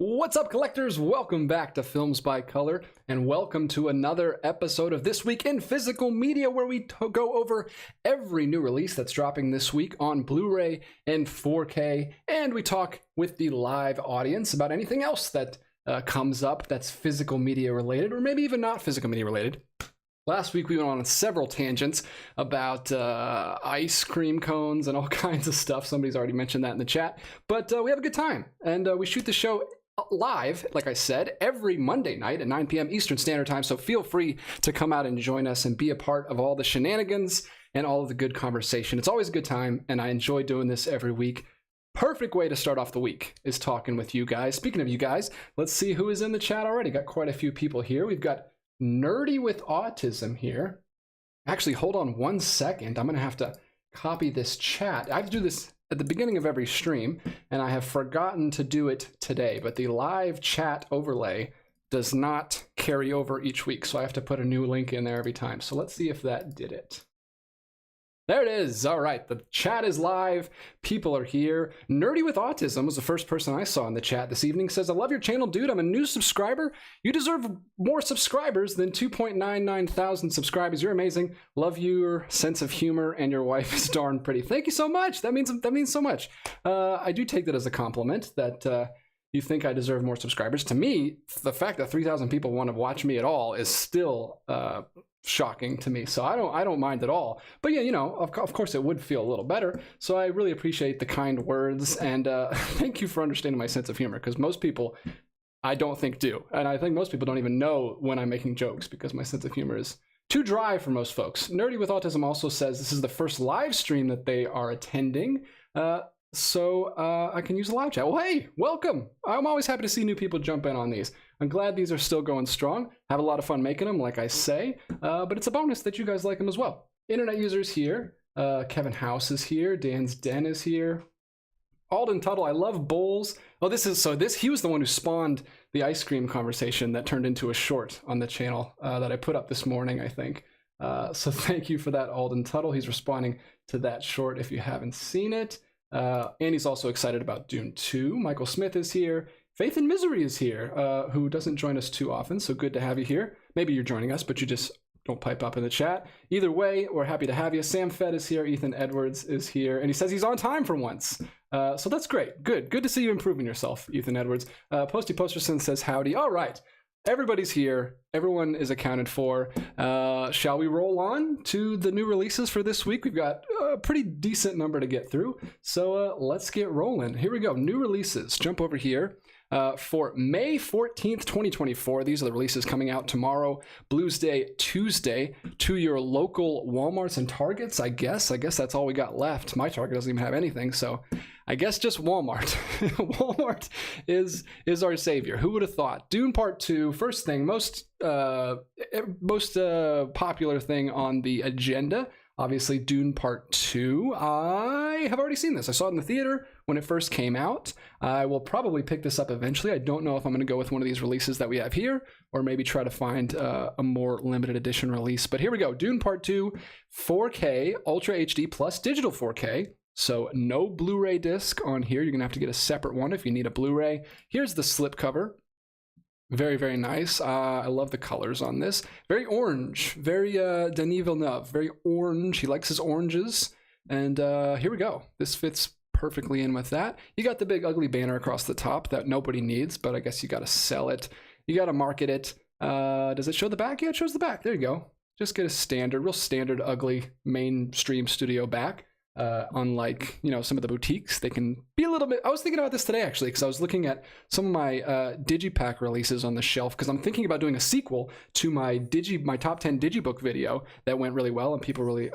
What's up, collectors? Welcome back to Films by Color, and welcome to another episode of This Week in Physical Media, where we go over every new release that's dropping this week on Blu-ray and 4K, and we talk with the live audience about anything else that comes up that's physical media related, or maybe even not physical media related. Last week we went on several tangents about ice cream cones and all kinds of stuff. Somebody's already mentioned that in the chat, but we have a good time, and we shoot the show live, like I said, every Monday night at 9 p.m. Eastern Standard Time, so feel free to come out and join us and be a part of all the shenanigans and all of the good conversation. It's always a good time, and I enjoy doing this every week. Perfect way to start off the week is talking with you guys. Speaking of you guys, let's see who is in the chat already. Got quite a few people here. We've got Nerdy with Autism here. Actually, hold on one second. I'm going to have to copy this chat. I have to do this at the beginning of every stream, and I have forgotten to do it today, but the live chat overlay does not carry over each week, so I have to put a new link in there every time. So let's see if that did it. There it is. All right, the chat is live. People are here. Nerdy with Autism was the first person I saw in the chat this evening. Says, I love your channel, dude. I'm a new subscriber. You deserve more subscribers than 2.99 thousand subscribers. You're amazing. Love your sense of humor, and your wife is darn pretty. Thank you so much. That means so much. I do take that as a compliment that you think I deserve more subscribers. To me, the fact that 3,000 people want to watch me at all is still shocking to me, so I don't mind at all. But yeah, you know, of course it would feel a little better, so I really appreciate the kind words, and thank you for understanding my sense of humor, because most people I don't think do, and I think most people don't even know when I'm making jokes, because my sense of humor is too dry for most folks. Nerdy with Autism also says this is the first live stream that they are attending, so I can use the live chat. Well, hey, welcome. I'm always happy to see new people jump in on these. I'm glad these are still going strong. Have a lot of fun making them, like I say, but it's a bonus that you guys like them as well. Internet users here. Kevin House is here. Dan's Den is here. Alden Tuttle, I love bowls. Oh, he was the one who spawned the ice cream conversation that turned into a short on the channel that I put up this morning, I think. So thank you for that, Alden Tuttle. He's responding to that short if you haven't seen it. And he's also excited about Dune 2. Michael Smith is here. Faith in Misery is here, who doesn't join us too often, so good to have you here. Maybe you're joining us, but you just don't pipe up in the chat. Either way, we're happy to have you. Sam Fett is here. Ethan Edwards is here, and he says he's on time for once. So that's great. Good to see you improving yourself, Ethan Edwards. Posty Posterson says howdy. All right. Everybody's here. Everyone is accounted for. Shall we roll on to the new releases for this week? We've got a pretty decent number to get through, so let's get rolling. Here we go. New releases. Jump over here. For May 14th, 2024, these are the releases coming out tomorrow, Blues Day Tuesday, to your local Walmarts and Targets, I guess. That's all we got left. My Target doesn't even have anything, so I guess just Walmart. Walmart is our savior. Who would have thought? Dune Part 2, first thing, most popular thing on the agenda. Obviously, Dune Part 2. I have already seen this. I saw it in the theater when it first came out. I will probably pick this up eventually. I don't know if I'm going to go with one of these releases that we have here, or maybe try to find a more limited edition release. But here we go. Dune Part 2, 4K, Ultra HD plus digital 4K. So no Blu-ray disc on here. You're going to have to get a separate one if you need a Blu-ray. Here's the slipcover. Very, very nice. I love the colors on this. Very orange. Very Denis Villeneuve. Very orange. He likes his oranges. And here we go. This fits perfectly in with that. You got the big ugly banner across the top that nobody needs, but I guess you got to sell it. You got to market it. Does it show the back? Yeah, it shows the back. There you go. Just get a standard, real standard, ugly mainstream studio back. Unlike, you know, some of the boutiques, they can be a little bit. I was thinking about this today, actually, because I was looking at some of my Digipack releases on the shelf, because I'm thinking about doing a sequel to my top 10 Digibook video that went really well, and people really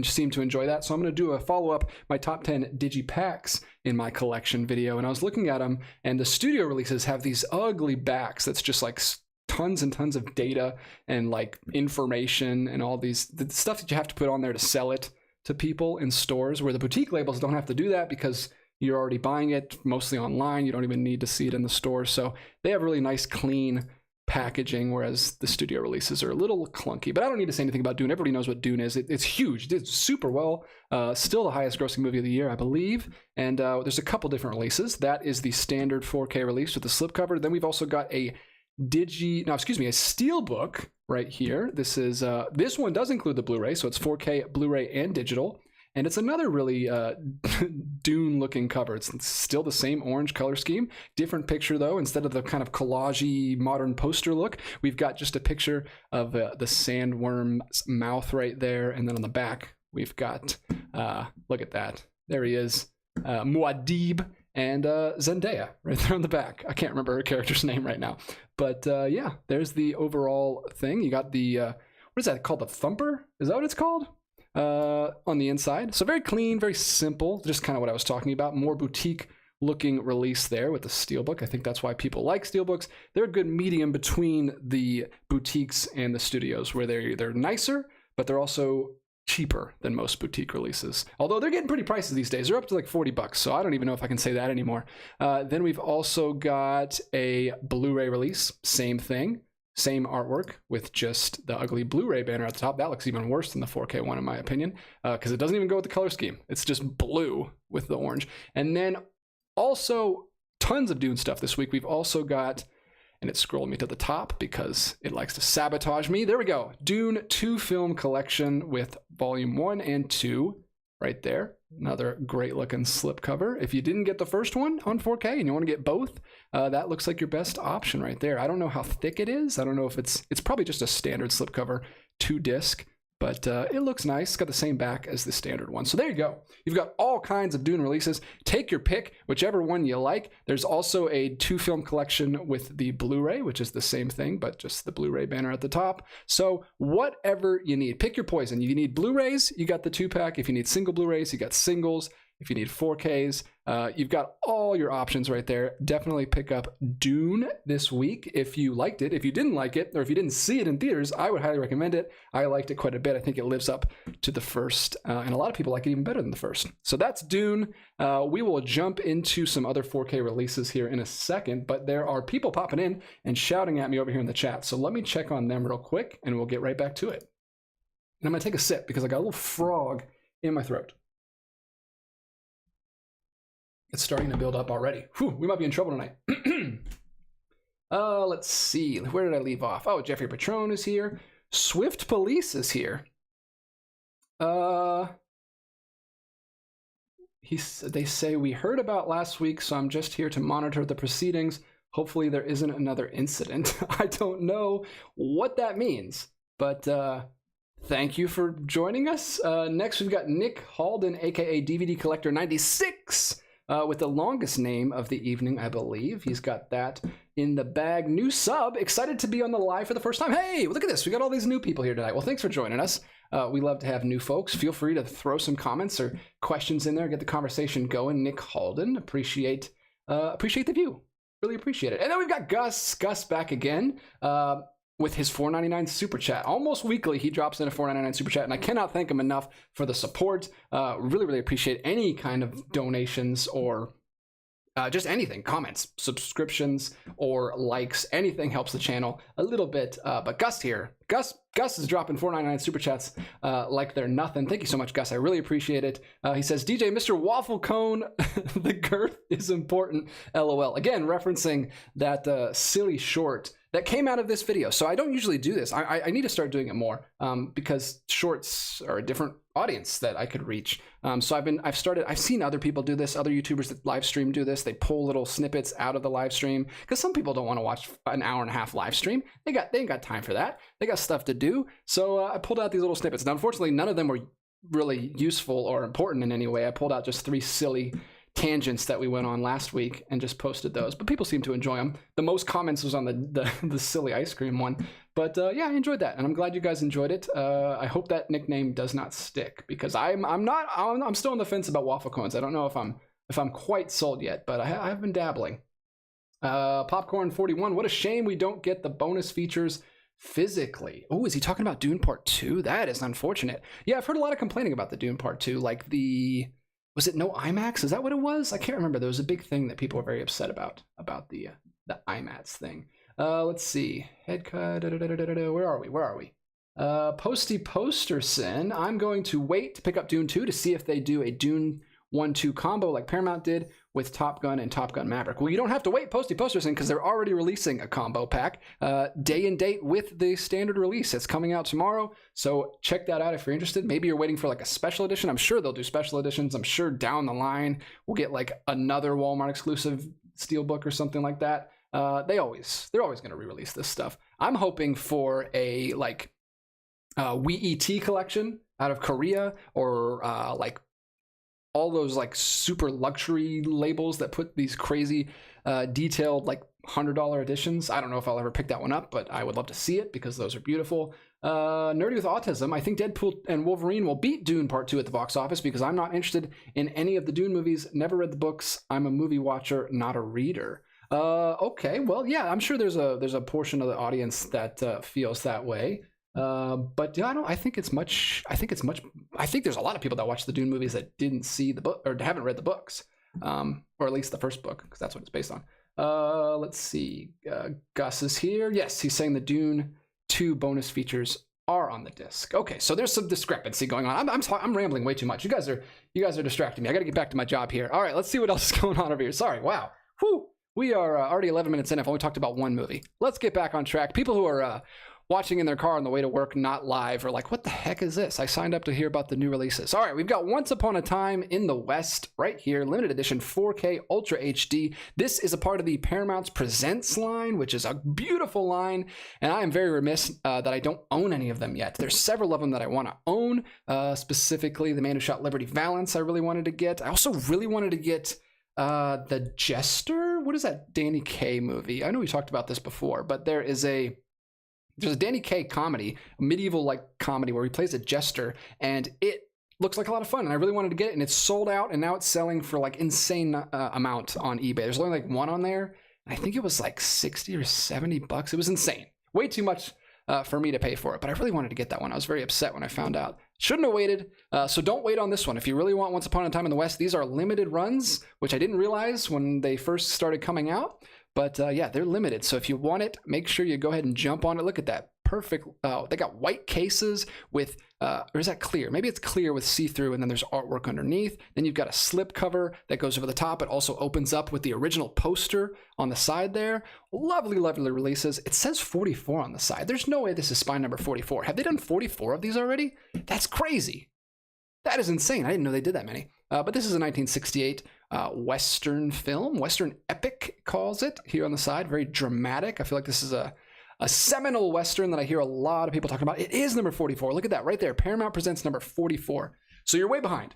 seem to enjoy that. So I'm going to do a follow-up, my top 10 Digipacks in my collection video, and I was looking at them, and the studio releases have these ugly backs that's just like tons and tons of data and like information and all the stuff that you have to put on there to sell it to people in stores, where the boutique labels don't have to do that because you're already buying it mostly online. You don't even need to see it in the store. So they have really nice, clean packaging, whereas the studio releases are a little clunky. But I don't need to say anything about Dune. Everybody knows what Dune is. It's huge. It's super well. Still the highest grossing movie of the year, I believe. And there's a couple different releases. That is the standard 4K release with the slipcover. Then we've also got a Steelbook right here. This is this one does include the Blu-ray, so it's 4K Blu-ray and digital. And it's another really Dune-looking cover. It's still the same orange color scheme. Different picture, though. Instead of the kind of collage-y modern poster look, we've got just a picture of the sandworm's mouth right there. And then on the back, we've got, look at that. There he is, Muad'Dib and Zendaya right there on the back. I can't remember her character's name right now. But yeah, there's the overall thing. You got the, what is that called? The Thumper? Is that what it's called? On the inside. So very clean, very simple, just kind of what I was talking about. More boutique looking release there with the Steelbook. I think that's why people like Steelbooks. They're a good medium between the boutiques and the studios, where they're nicer, but they're also cheaper than most boutique releases. Although they're getting pretty pricey these days. They're up to like $40, so I don't even know if I can say that anymore. Then we've also got a Blu-ray release, same thing. Same artwork with just the ugly Blu-ray banner at the top. That looks even worse than the 4K one, in my opinion, because it doesn't even go with the color scheme. It's just blue with the orange. And then also tons of Dune stuff this week. We've also got, and it scrolled me to the top because it likes to sabotage me. There we go. Dune 2-film collection with volume 1 and 2 right there. Another great looking slipcover. If you didn't get the first one on 4K and you want to get both, that looks like your best option right there. I don't know how thick it is. I don't know if it's probably just a standard slipcover 2-disc, but it looks nice. It's got the same back as the standard one. So there you go. You've got all kinds of Dune releases. Take your pick, whichever one you like. There's also a 2-film collection with the Blu-ray, which is the same thing, but just the Blu-ray banner at the top. So whatever you need, pick your poison. If you need Blu-rays, you got the 2-pack. If you need single Blu-rays, you got singles. If you need 4Ks, you've got all your options right there. Definitely pick up Dune this week if you liked it. If you didn't like it, or if you didn't see it in theaters, I would highly recommend it. I liked it quite a bit. I think it lives up to the first, and a lot of people like it even better than the first. So that's Dune. We will jump into some other 4K releases here in a second, but there are people popping in and shouting at me over here in the chat. So let me check on them real quick, and we'll get right back to it. And I'm going to take a sip because I got a little frog in my throat. It's starting to build up already. Whew, we might be in trouble tonight. Let's see. Where did I leave off? Oh, Jeffrey Patron is here. Swift Police is here. They say, we heard about last week, so I'm just here to monitor the proceedings. Hopefully there isn't another incident. I don't know what that means, but thank you for joining us. Next, we've got Nick Halden, aka DVD Collector 96. With the longest name of the evening, I believe. He's got that in the bag. New sub, excited to be on the live for the first time. Hey, look at this. We got all these new people here tonight. Well, thanks for joining us. We love to have new folks. Feel free to throw some comments or questions in there, get the conversation going. Nick Halden, appreciate the view. Really appreciate it. And then we've got Gus back again. With his $4.99 super chat. Almost weekly, he drops in a $4.99 super chat, and I cannot thank him enough for the support. Really, really appreciate any kind of donations or just anything, comments, subscriptions, or likes. Anything helps the channel a little bit. But Gus here, Gus is dropping $4.99 super chats like they're nothing. Thank you so much, Gus. I really appreciate it. He says, DJ, Mr. Waffle Cone, the girth is important. LOL. Again, referencing that silly short that came out of this video. So I don't usually do this. I need to start doing it more because shorts are a different audience that I could reach. So I've seen other people do this, other YouTubers that live stream do this. They pull little snippets out of the live stream because some people don't want to watch an hour and a half live stream. They ain't got time for that. They got stuff to do. So I pulled out these little snippets. Now, unfortunately, none of them were really useful or important in any way. I pulled out just 3 silly tangents that we went on last week and just posted those, but people seem to enjoy them. The most comments was on the silly ice cream one, but yeah, I enjoyed that, and I'm glad you guys enjoyed it. I hope that nickname does not stick because I'm still on the fence about waffle cones. I don't know if I'm quite sold yet, but I've been dabbling. Popcorn 41. What a shame we don't get the bonus features physically. Oh, is he talking about Dune Part 2? That is unfortunate. Yeah, I've heard a lot of complaining about the Dune Part 2, like was it no IMAX? Is that what it was? I can't remember. There was a big thing that people were very upset about the IMAX thing. Let's see. Head cut. Where are we? Posty Posterson. I'm going to wait to pick up Dune 2 to see if they do a Dune 1-2 combo like Paramount did with Top Gun and Top Gun Maverick. Well, you don't have to wait, Posty Posterson, because they're already releasing a combo pack, day and date with the standard release. It's coming out tomorrow, so check that out if you're interested. Maybe you're waiting for like a special edition. I'm sure they'll do special editions. I'm sure down the line we'll get like another Walmart exclusive Steelbook or something like that. They're always going to re-release this stuff. I'm hoping for a like WEET collection out of Korea, or like all those like super luxury labels that put these crazy detailed like $100 editions. I don't know if I'll ever pick that one up, but I would love to see it because those are beautiful. Nerdy with Autism. I think Deadpool and Wolverine will beat Dune Part 2 at the box office because I'm not interested in any of the Dune movies. Never read the books. I'm a movie watcher, not a reader. Okay, well, yeah, I'm sure there's a portion of the audience that feels that way. But yeah, I think there's a lot of people that watch the Dune movies that didn't see the book or haven't read the books, or at least the first book, because that's what it's based on. Let's see. Gus is here. Yes, he's saying the Dune 2 bonus features are on the disc. Okay, so there's some discrepancy going on. I'm rambling way too much. You guys are distracting me. I got to get back to my job here. All right, let's see what else is going on over here. Sorry. Wow. Whew. We are already 11 minutes in. I've only talked about one movie. Let's get back on track. People who are watching in their car on the way to work, not live, are like, what the heck is this? I signed up to hear about the new releases. All right, we've got Once Upon a Time in the West right here, limited edition 4K Ultra HD. This is a part of the Paramount's Presents line, which is a beautiful line, and I am very remiss that I don't own any of them yet. There's several of them that I want to own, specifically The Man Who Shot Liberty Valance I really wanted to get. I also really wanted to get The Jester. What is that Danny Kaye movie? I know we talked about this before, but there's a Danny Kaye comedy, a medieval like comedy where he plays a jester, and it looks like a lot of fun, and I really wanted to get it, and it's sold out, and now it's selling for like insane amount on eBay. There's only like one on there. I think it was like 60 or 70 bucks. It was insane. Way too much for me to pay for it, but I really wanted to get that one. I was very upset when I found out. Shouldn't have waited, so don't wait on this one. If you really want Once Upon a Time in the West, these are limited runs, which I didn't realize when they first started coming out. But yeah, they're limited. So if you want it, make sure you go ahead and jump on it. Look at that. Perfect. They got white cases with, or is that clear? Maybe it's clear with see-through, and then there's artwork underneath. Then you've got a slip cover that goes over the top. It also opens up with the original poster on the side there. Lovely, lovely releases. It says 44 on the side. There's no way this is spine number 44. Have they done 44 of these already? That's crazy. That is insane. I didn't know they did that many. But this is a 1968 Western film. Western epic calls it here on the side. Very dramatic. I feel like this is a seminal Western that I hear a lot of people talking about. It is number 44. Look at that right there. Paramount presents number 44. So you're way behind.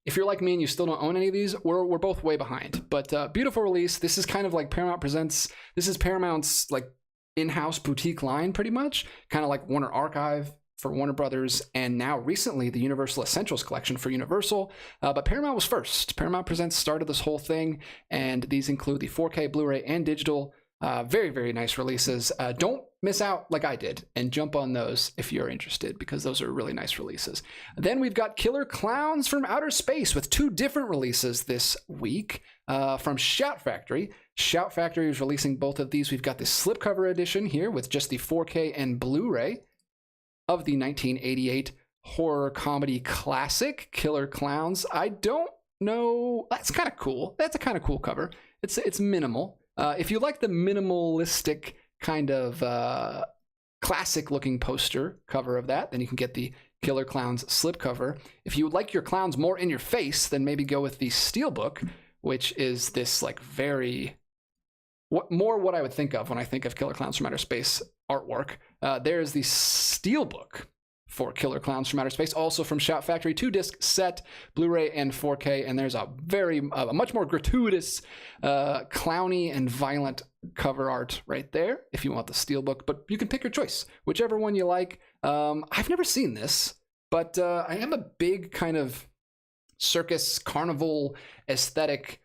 If you're like me and you still don't own any of these, we're both way behind. But beautiful release. This is kind of like Paramount presents. This is Paramount's like in-house boutique line pretty much. Kind of like Warner Archive for Warner Brothers, and now recently the Universal Essentials collection for Universal. But Paramount was first. Paramount Presents started this whole thing, and these include the 4K Blu-ray and digital. Very, very nice releases. Don't miss out like I did and jump on those if you're interested, because those are really nice releases. Then we've got Killer Klowns from Outer Space with 2 different releases this week from Shout Factory. Shout Factory is releasing both of these. We've got the slipcover edition here with just the 4K and Blu-ray of the 1988 horror comedy classic, Killer Klowns. I don't know. That's kind of cool. That's a kind of cool cover. It's minimal. If you like the minimalistic kind of classic-looking poster cover of that, then you can get the Killer Klowns slipcover. If you like your clowns more in your face, then maybe go with the Steelbook, which is this like very... what I would think of when I think of Killer Klowns from Outer Space artwork. There's the Steelbook for Killer Klowns from Outer Space, also from Shout Factory, 2-disc set, Blu-ray and 4K, and there's a much more gratuitous, clowny and violent cover art right there if you want the Steelbook, but you can pick your choice, whichever one you like. I've never seen this, but I am a big kind of circus carnival aesthetic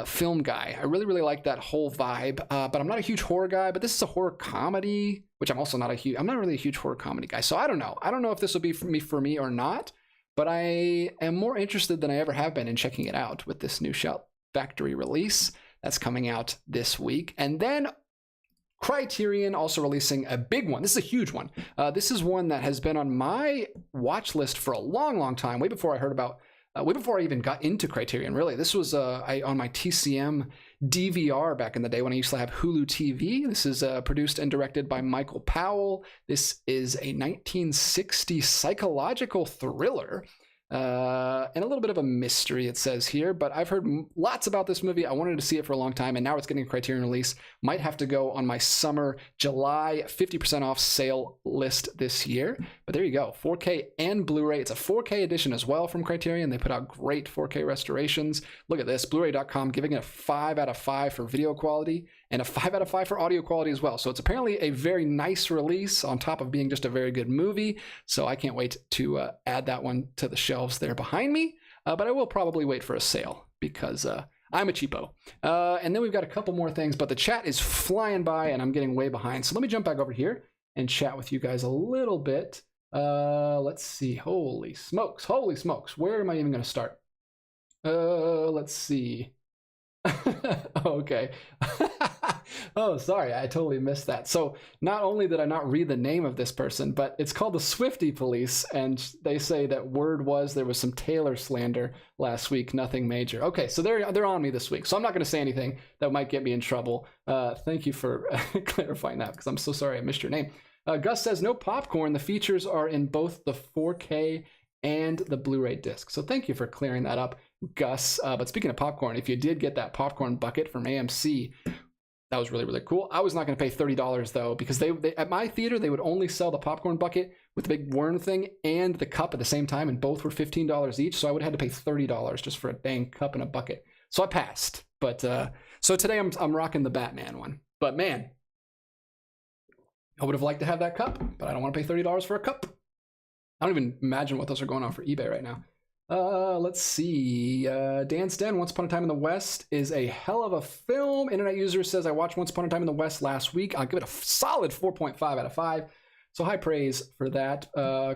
film guy. I really, really like that whole vibe, but I'm not a huge horror guy. But this is a horror comedy, which I'm not really a huge horror comedy guy. So I don't know if this will be for me or not, but I am more interested than I ever have been in checking it out with this new Shout Factory release that's coming out this week. And then Criterion also releasing a big one. This is a huge one. This is one that has been on my watch list for a long, long time, way before I even got into Criterion, really. This was on my TCM DVR back in the day when I used to have Hulu TV. This is produced and directed by Michael Powell. This is a 1960 psychological thriller. And a little bit of a mystery, it says here, but I've heard lots about this movie. I wanted to see it for a long time, and now it's getting a Criterion release. Might have to go on my summer July 50% off sale list this year. But there you go, 4K and Blu-ray. It's a 4K edition as well from Criterion. They put out great 4K restorations. Look at this, Bluray.com giving it a 5 out of 5 for video quality and a 5 out of 5 for audio quality as well. So it's apparently a very nice release on top of being just a very good movie. So I can't wait to add that one to the shelves there behind me. But I will probably wait for a sale because I'm a cheapo. And then we've got a couple more things, but the chat is flying by and I'm getting way behind. So let me jump back over here and chat with you guys a little bit. Let's see. Holy smokes. Holy smokes. Where am I even going to start? Let's see. Okay. Oh, sorry, I totally missed that. So not only did I not read the name of this person, but it's called the Swifty Police, and they say that word was there was some Taylor slander last week, nothing major. Okay, so they're on me this week, so I'm not going to say anything that might get me in trouble. Thank you for clarifying that, because I'm so sorry I missed your name. Gus says, no popcorn. The features are in both the 4K and the Blu-ray disc. So thank you for clearing that up, Gus. But speaking of popcorn, if you did get that popcorn bucket from AMC, that was really, really cool. I was not going to pay $30 though, because they at my theater, they would only sell the popcorn bucket with the big worm thing and the cup at the same time, and both were $15 each. So I would have had to pay $30 just for a dang cup and a bucket. So I passed. But so today I'm rocking the Batman one. But man, I would have liked to have that cup, but I don't want to pay $30 for a cup. I don't even imagine what those are going on for eBay right now. Let's see. Dan's Den, Once Upon a Time in the West is a hell of a film. Internet user says, I watched Once Upon a Time in the West last week. I'll give it a solid 4.5 out of 5. So high praise for that.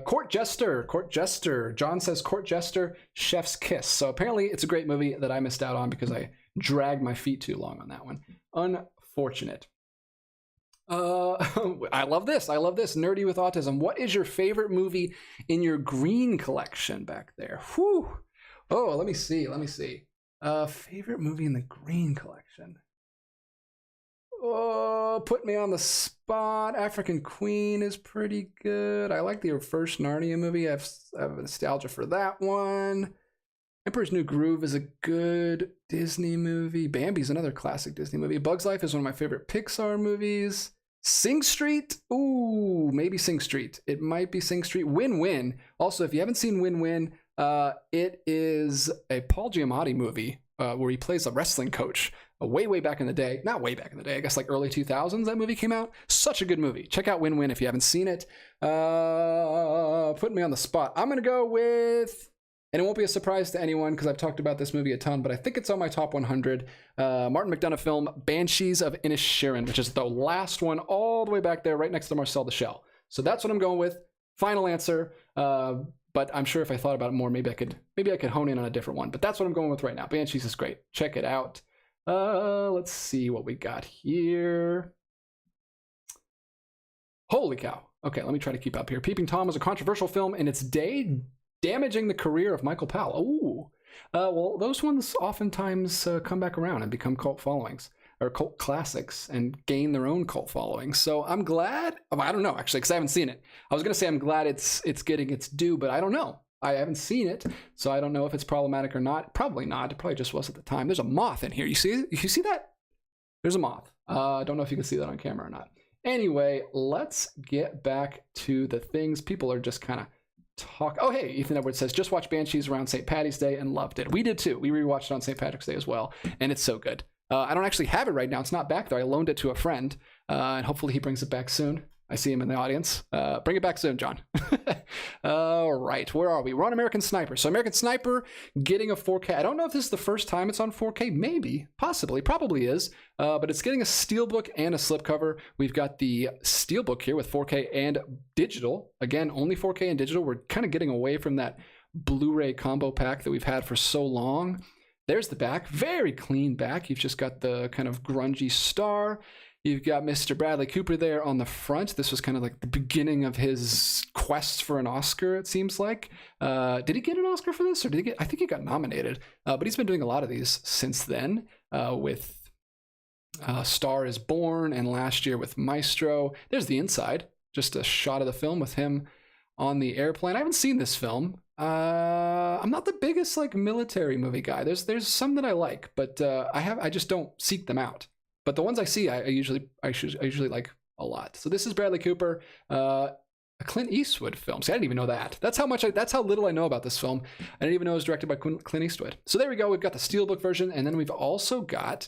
Court Jester. John says Court Jester, Chef's Kiss. So apparently it's a great movie that I missed out on because I dragged my feet too long on that one. Unfortunate. I love this. Nerdy with Autism. What is your favorite movie in your green collection back there? Whew. Oh, let me see. Favorite movie in the green collection. Oh, put me on the spot. African Queen is pretty good. I like the first Narnia movie. I have nostalgia for that one. Emperor's New Groove is a good Disney movie. Bambi's another classic Disney movie. Bug's Life is one of my favorite Pixar movies. Sing Street? Ooh, maybe Sing Street. It might be Sing Street. Win-Win. Also, if you haven't seen Win-Win, it is a Paul Giamatti movie where he plays a wrestling coach way back in the day. Not way back in the day, I guess like early 2000s that movie came out. Such a good movie. Check out Win-Win if you haven't seen it. Putting me on the spot. I'm going to go with... And it won't be a surprise to anyone because I've talked about this movie a ton, but I think it's on my top 100. Martin McDonagh film, Banshees of Inisherin, which is the last one all the way back there, right next to Marcel the Shell. So that's what I'm going with. Final answer. But I'm sure if I thought about it more, maybe I could hone in on a different one. But that's what I'm going with right now. Banshees is great. Check it out. Let's see what we got here. Holy cow. Okay, let me try to keep up here. Peeping Tom was a controversial film in its day, damaging the career of Michael Powell. Ooh. Well, those ones oftentimes come back around and become cult followings, or cult classics, and gain their own cult following. So I'm glad, I don't know, actually, because I haven't seen it. I was going to say I'm glad it's getting its due, but I don't know. I haven't seen it, so I don't know if it's problematic or not. Probably not. It probably just was at the time. There's a moth in here. You see that? There's a moth. I don't know if you can see that on camera or not. Anyway, let's get back to the things people are just kind of talk. Oh, hey, Ethan Edwards says, just watched Banshees around St. Paddy's Day and loved it. We did too. We rewatched it on St. Patrick's Day as well, and it's so good. I don't actually have it right now. It's not back there. I loaned it to a friend, and hopefully he brings it back soon. I see him in the audience. Bring it back soon, John. All right, where are we? We're on American Sniper. So American Sniper getting a 4K. I don't know if this is the first time it's on 4K. Maybe, possibly, probably is. But it's getting a Steelbook and a slipcover. We've got the Steelbook here with 4K and digital. Again, only 4K and digital. We're kind of getting away from that Blu-ray combo pack that we've had for so long. There's the back. Very clean back. You've just got the kind of grungy star. You've got Mr. Bradley Cooper there on the front. This was kind of like the beginning of his quest for an Oscar, it seems like. Did he get an Oscar for this? Or did he get? I think he got nominated. But he's been doing a lot of these since then with Star is Born and last year with Maestro. There's the inside. Just a shot of the film with him on the airplane. I haven't seen this film. I'm not the biggest like military movie guy. There's some that I like, but I just don't seek them out. But the ones I see, I usually like a lot. So this is Bradley Cooper, a Clint Eastwood film. See, I didn't even know that. That's how little I know about this film. I didn't even know it was directed by Clint Eastwood. So there we go. We've got the Steelbook version, and then we've also got,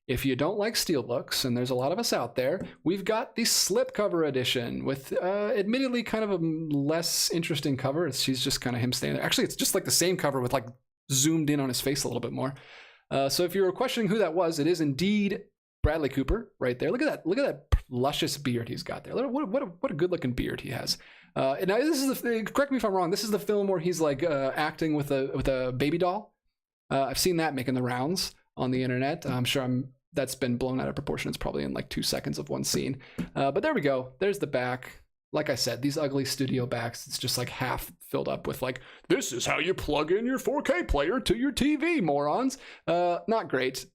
if you don't like Steelbooks, and there's a lot of us out there, we've got the slipcover edition with admittedly kind of a less interesting cover. She's just kind of him standing there. Actually, it's just like the same cover with like zoomed in on his face a little bit more. So if you were questioning who that was, it is indeed Bradley Cooper right there. Look at that luscious beard he's got there. What a good looking beard he has. And now this is correct me if I'm wrong. This is the film where he's like acting with a baby doll. I've seen that making the rounds on the internet. I'm sure that's been blown out of proportion. It's probably in like 2 seconds of one scene. But there we go. There's the back. Like I said, these ugly studio backs, it's just like half filled up with like, this is how you plug in your 4K player to your TV, morons. Not great.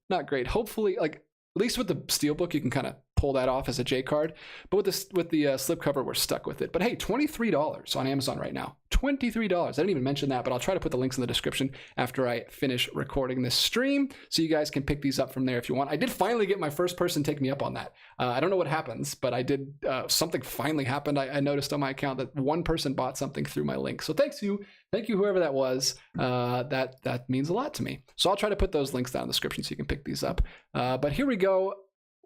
Hopefully, like, at least with the Steelbook, you can kind of pull that off as a J card. But with the slipcover, we're stuck with it. But hey, $23 on Amazon right now. $23. I didn't even mention that, but I'll try to put the links in the description after I finish recording this stream, so you guys can pick these up from there if you want. I did finally get my first person take me up on that. I don't know what happens, but I did. Something finally happened. I noticed on my account that one person bought something through my link. So thank you whoever that was. That means a lot to me. So I'll try to put those links down in the description so you can pick these up. But here we go.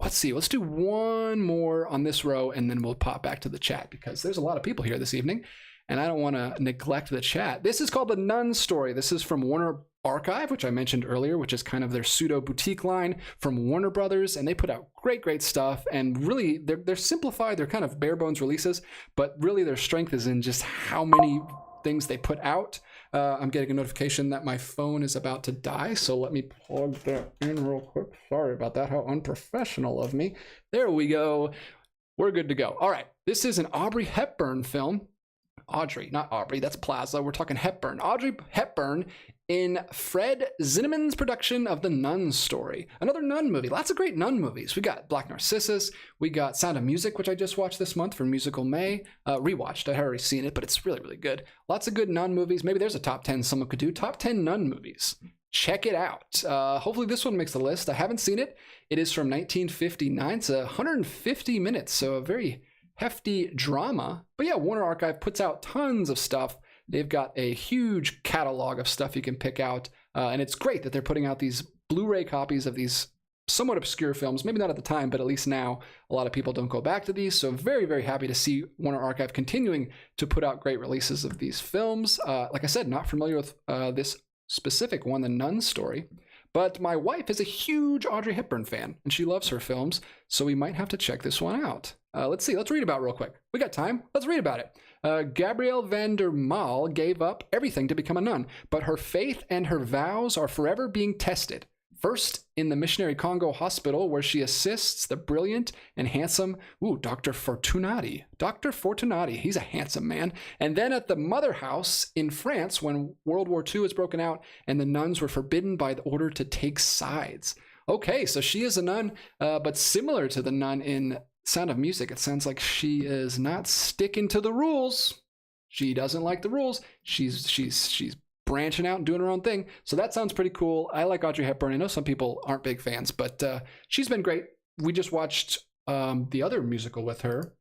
Let's see. Let's do one more on this row, and then we'll pop back to the chat because there's a lot of people here this evening, and I don't want to neglect the chat. This is called The Nun Story. This is from Warner Archive, which I mentioned earlier, which is kind of their pseudo boutique line from Warner Brothers, and they put out great stuff. And really, they're simplified. They're kind of bare bones releases, but really their strength is in just how many things they put out. I'm getting a notification that my phone is about to die, so let me plug that in real quick. Sorry about that, how unprofessional of me. There we go. We're good to go. All right, this is an Audrey Hepburn film. Audrey, not Aubrey, that's Plaza. We're talking Hepburn. Audrey Hepburn in Fred Zinnemann's production of The Nun Story. Another nun movie. Lots of great nun movies. We got Black Narcissus. We got Sound of Music, which I just watched this month for Musical May. Rewatched. I had already seen it, but it's really good. Lots of good nun movies. Maybe there's a top 10 someone could do. Top 10 nun movies. Check it out. Hopefully this one makes the list. I haven't seen it. It is from 1959. It's 150 minutes, so a very hefty drama. But yeah, Warner Archive puts out tons of stuff. They've got a huge catalog of stuff you can pick out. And it's great that they're putting out these Blu-ray copies of these somewhat obscure films. Maybe not at the time, but at least now a lot of people don't go back to these. So very happy to see Warner Archive continuing to put out great releases of these films. Like I said, not familiar with this specific one, The Nun Story. But my wife is a huge Audrey Hepburn fan, and she loves her films, so we might have to check this one out. Let's see. Let's read about it real quick. We got time. Let's read about it. Gabrielle van der Maal gave up everything to become a nun, but her faith and her vows are forever being tested. First, in the Missionary Congo Hospital, where she assists the brilliant and handsome, Dr. Fortunati. Dr. Fortunati, he's a handsome man. And then at the Mother House in France, when World War II is broken out and the nuns were forbidden by the order to take sides. Okay, so she is a nun, but similar to the nun in Sound of Music, it sounds like she is not sticking to the rules. She doesn't like the rules. She's branching out and doing her own thing. So that sounds pretty cool. I like Audrey Hepburn. I know some people aren't big fans, but she's been great. We just watched the other musical with her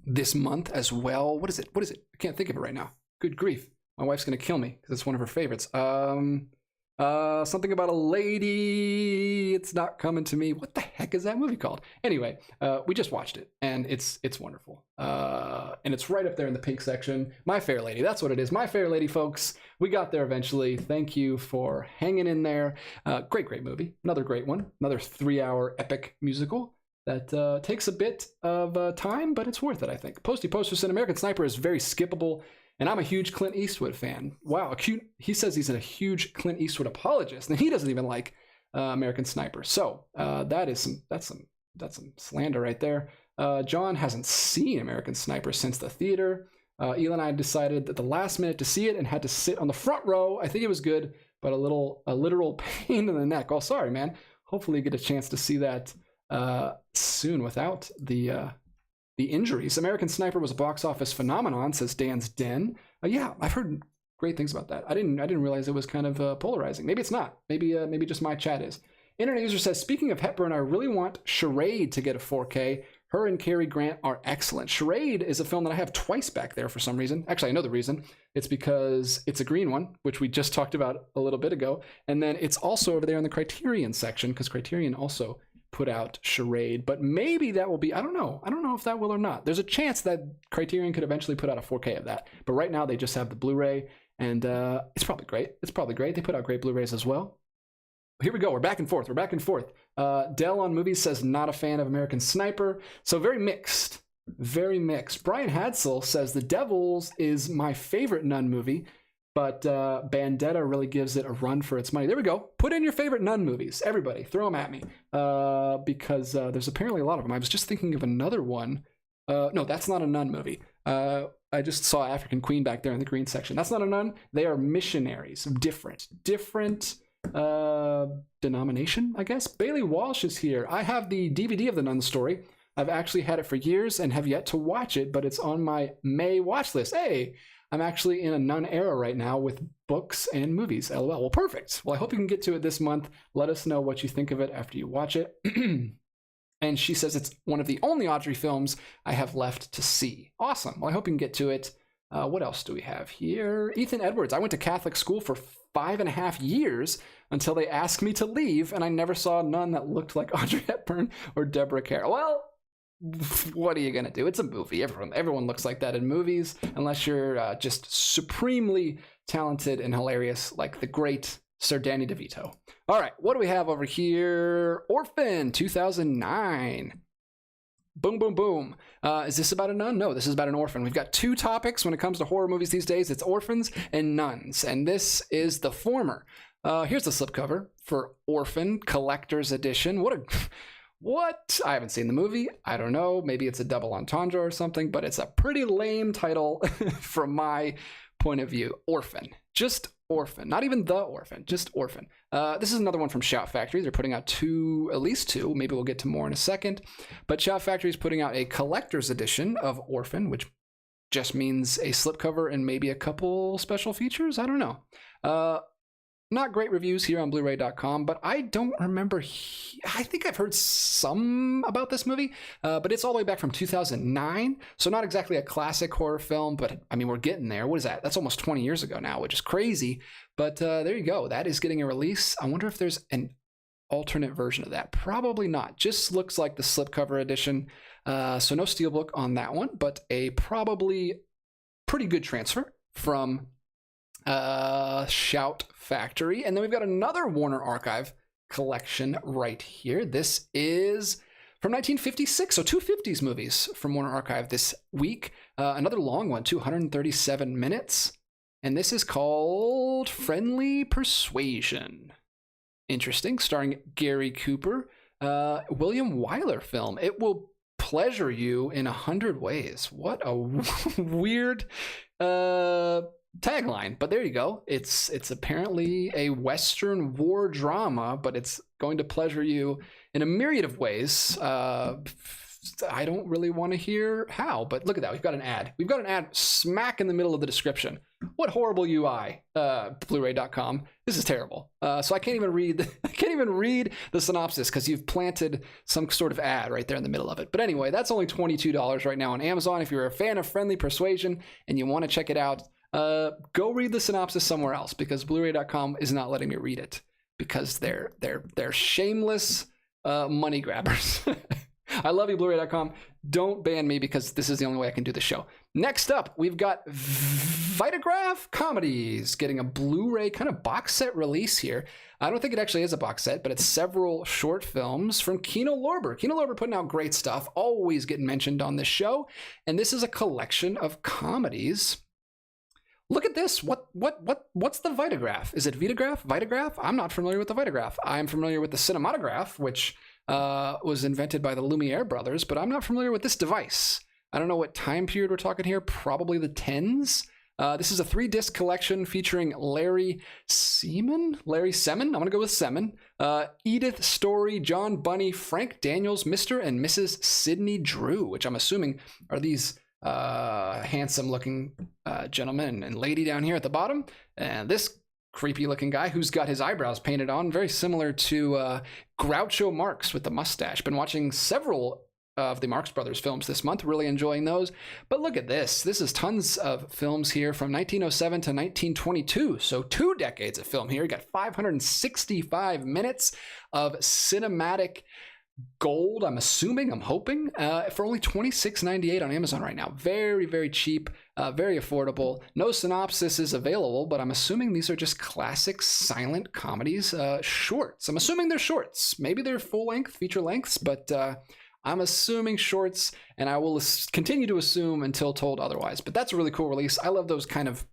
this month as well. What is it? I can't think of it right now. Good grief. My wife's going to kill me because it's one of her favorites. Something about a lady. It's not coming to me. What the heck is that movie called? Anyway, we just watched it, and it's wonderful. And it's right up there in the pink section. My Fair Lady. That's what it is. My Fair Lady, folks. We got there eventually. Thank you for hanging in there. Great movie. Another great one. Another 3-hour epic musical that takes a bit of time, but it's worth it, I think. Posty Posters and American Sniper is very skippable. And I'm a huge Clint Eastwood fan. Wow, he says he's a huge Clint Eastwood apologist, and he doesn't even like American Sniper. So that's some that's some slander right there. John hasn't seen American Sniper since the theater. Eli and I decided at the last minute to see it and had to sit on the front row. I think it was good, but a literal pain in the neck. Oh, sorry, man. Hopefully you get a chance to see that soon without the injuries. American Sniper was a box office phenomenon, says Dan's Den. Yeah, I've heard great things about that. I didn't realize it was kind of polarizing. Maybe it's not. Maybe just my chat is. Internet user says, speaking of Hepburn, I really want Charade to get a 4K. Her and Cary Grant are excellent. Charade is a film that I have twice back there for some reason. Actually, I know the reason. It's because it's a green one, which we just talked about a little bit ago. And then it's also over there in the Criterion section, because Criterion also put out Charade. But maybe that will be, I don't know if that will or not. There's a chance that Criterion could eventually put out a 4K of that. But right now they just have the Blu-ray, and it's probably great. They put out great Blu-rays as well. Here we go. We're back and forth. Dell on Movies says not a fan of American Sniper. So very mixed. Brian Hadsel says The Devils is my favorite Nun movie, but Bandetta really gives it a run for its money. There we go. Put in your favorite Nun movies. Everybody, throw them at me, because there's apparently a lot of them. I was just thinking of another one. No, that's not a Nun movie. I just saw African Queen back there in the green section. That's not a nun. They are missionaries. Different denomination, I guess. Bailey Walsh is here. I have the DVD of the Nun story. I've actually had it for years and have yet to watch it, but it's on my May watch list. Hey, I'm actually in a Nun era right now with books and movies. LOL. Well, perfect. Well, I hope you can get to it this month. Let us know what you think of it after you watch it. And she says it's one of the only Audrey films I have left to see. Awesome. Well, I hope you can get to it. What else do we have here? Ethan Edwards. I went to Catholic school for 5.5 years until they asked me to leave, and I never saw a nun that looked like Audrey Hepburn or Deborah Kerr. Well, what are you going to do? It's a movie. Everyone looks like that in movies, unless you're just supremely talented and hilarious like the great Sir Danny DeVito. All right, what do we have over here? Orphan, 2009. Boom, boom, boom. Is this about a nun? No, this is about an orphan. We've got two topics when it comes to horror movies these days. It's orphans and nuns, and this is the former. Here's the slipcover for Orphan Collector's Edition. What? I haven't seen the movie. I don't know. Maybe it's a double entendre or something, but it's a pretty lame title from my point of view. Orphan. Just Orphan. Not even The Orphan. Just Orphan. This is another one from Shout Factory. They're putting out at least two. Maybe we'll get to more in a second. But Shout Factory is putting out a collector's edition of Orphan, which just means a slipcover and maybe a couple special features. I don't know. Not great reviews here on Bluray.com, but I don't remember. I think I've heard some about this movie, but it's all the way back from 2009. So not exactly a classic horror film, but I mean, we're getting there. What is that? That's almost 20 years ago now, which is crazy. But there you go. That is getting a release. I wonder if there's an alternate version of that. Probably not. Just looks like the slipcover edition. So no Steelbook on that one, but a probably pretty good transfer from Shout Factory. And then we've got another Warner Archive collection right here. This is from 1956, so two 50s movies from Warner Archive this week. Another long one, 237 minutes. And this is called Friendly Persuasion. Interesting, starring Gary Cooper. William Wyler film. It will pleasure you in 100 ways. What a weird tagline, but there you go. It's apparently a Western war drama, but it's going to pleasure you in a myriad of ways. I don't really want to hear how, but look at that. We've got an ad smack in the middle of the description. What horrible UI, Bluray.com. This is terrible. So I can't even read the synopsis because you've planted some sort of ad right there in the middle of it. But anyway, that's only $22 right now on Amazon. If you're a fan of Friendly Persuasion and you want to check it out, go read the synopsis somewhere else, because Bluray.com is not letting me read it because they're shameless money grabbers. I love you, Bluray.com. Don't ban me, because this is the only way I can do the show. Next up, we've got Vitagraph Comedies getting a Blu-ray kind of box set release here. I don't think it actually is a box set, but it's several short films from Kino Lorber. Kino Lorber putting out great stuff, always getting mentioned on this show. And this is a collection of comedies. Look at this. What's the Vitagraph? Is it Vitagraph? Vitagraph? I'm not familiar with the Vitagraph. I'm familiar with the Cinematograph, which was invented by the Lumiere brothers, but I'm not familiar with this device. I don't know what time period we're talking here, probably the 10s. This is a 3-disc collection featuring Larry Seaman? Larry Seaman? I'm going to go with Seaman. Edith Story, John Bunny, Frank Daniels, Mr. and Mrs. Sidney Drew, which I'm assuming are these handsome-looking gentleman and lady down here at the bottom. And this creepy-looking guy who's got his eyebrows painted on, very similar to Groucho Marx with the mustache. Been watching several of the Marx Brothers films this month, really enjoying those. But look at this. This is tons of films here from 1907 to 1922. So 2 decades of film here. You got 565 minutes of cinematic gold, I'm assuming, I'm hoping, for only $26.98 on Amazon right now. Very, very cheap, very affordable. No synopsis is available, but I'm assuming these are just classic silent comedies, shorts. I'm assuming they're shorts. Maybe they're full-length, feature lengths, but I'm assuming shorts, and I will continue to assume until told otherwise. But that's a really cool release. I love those kind of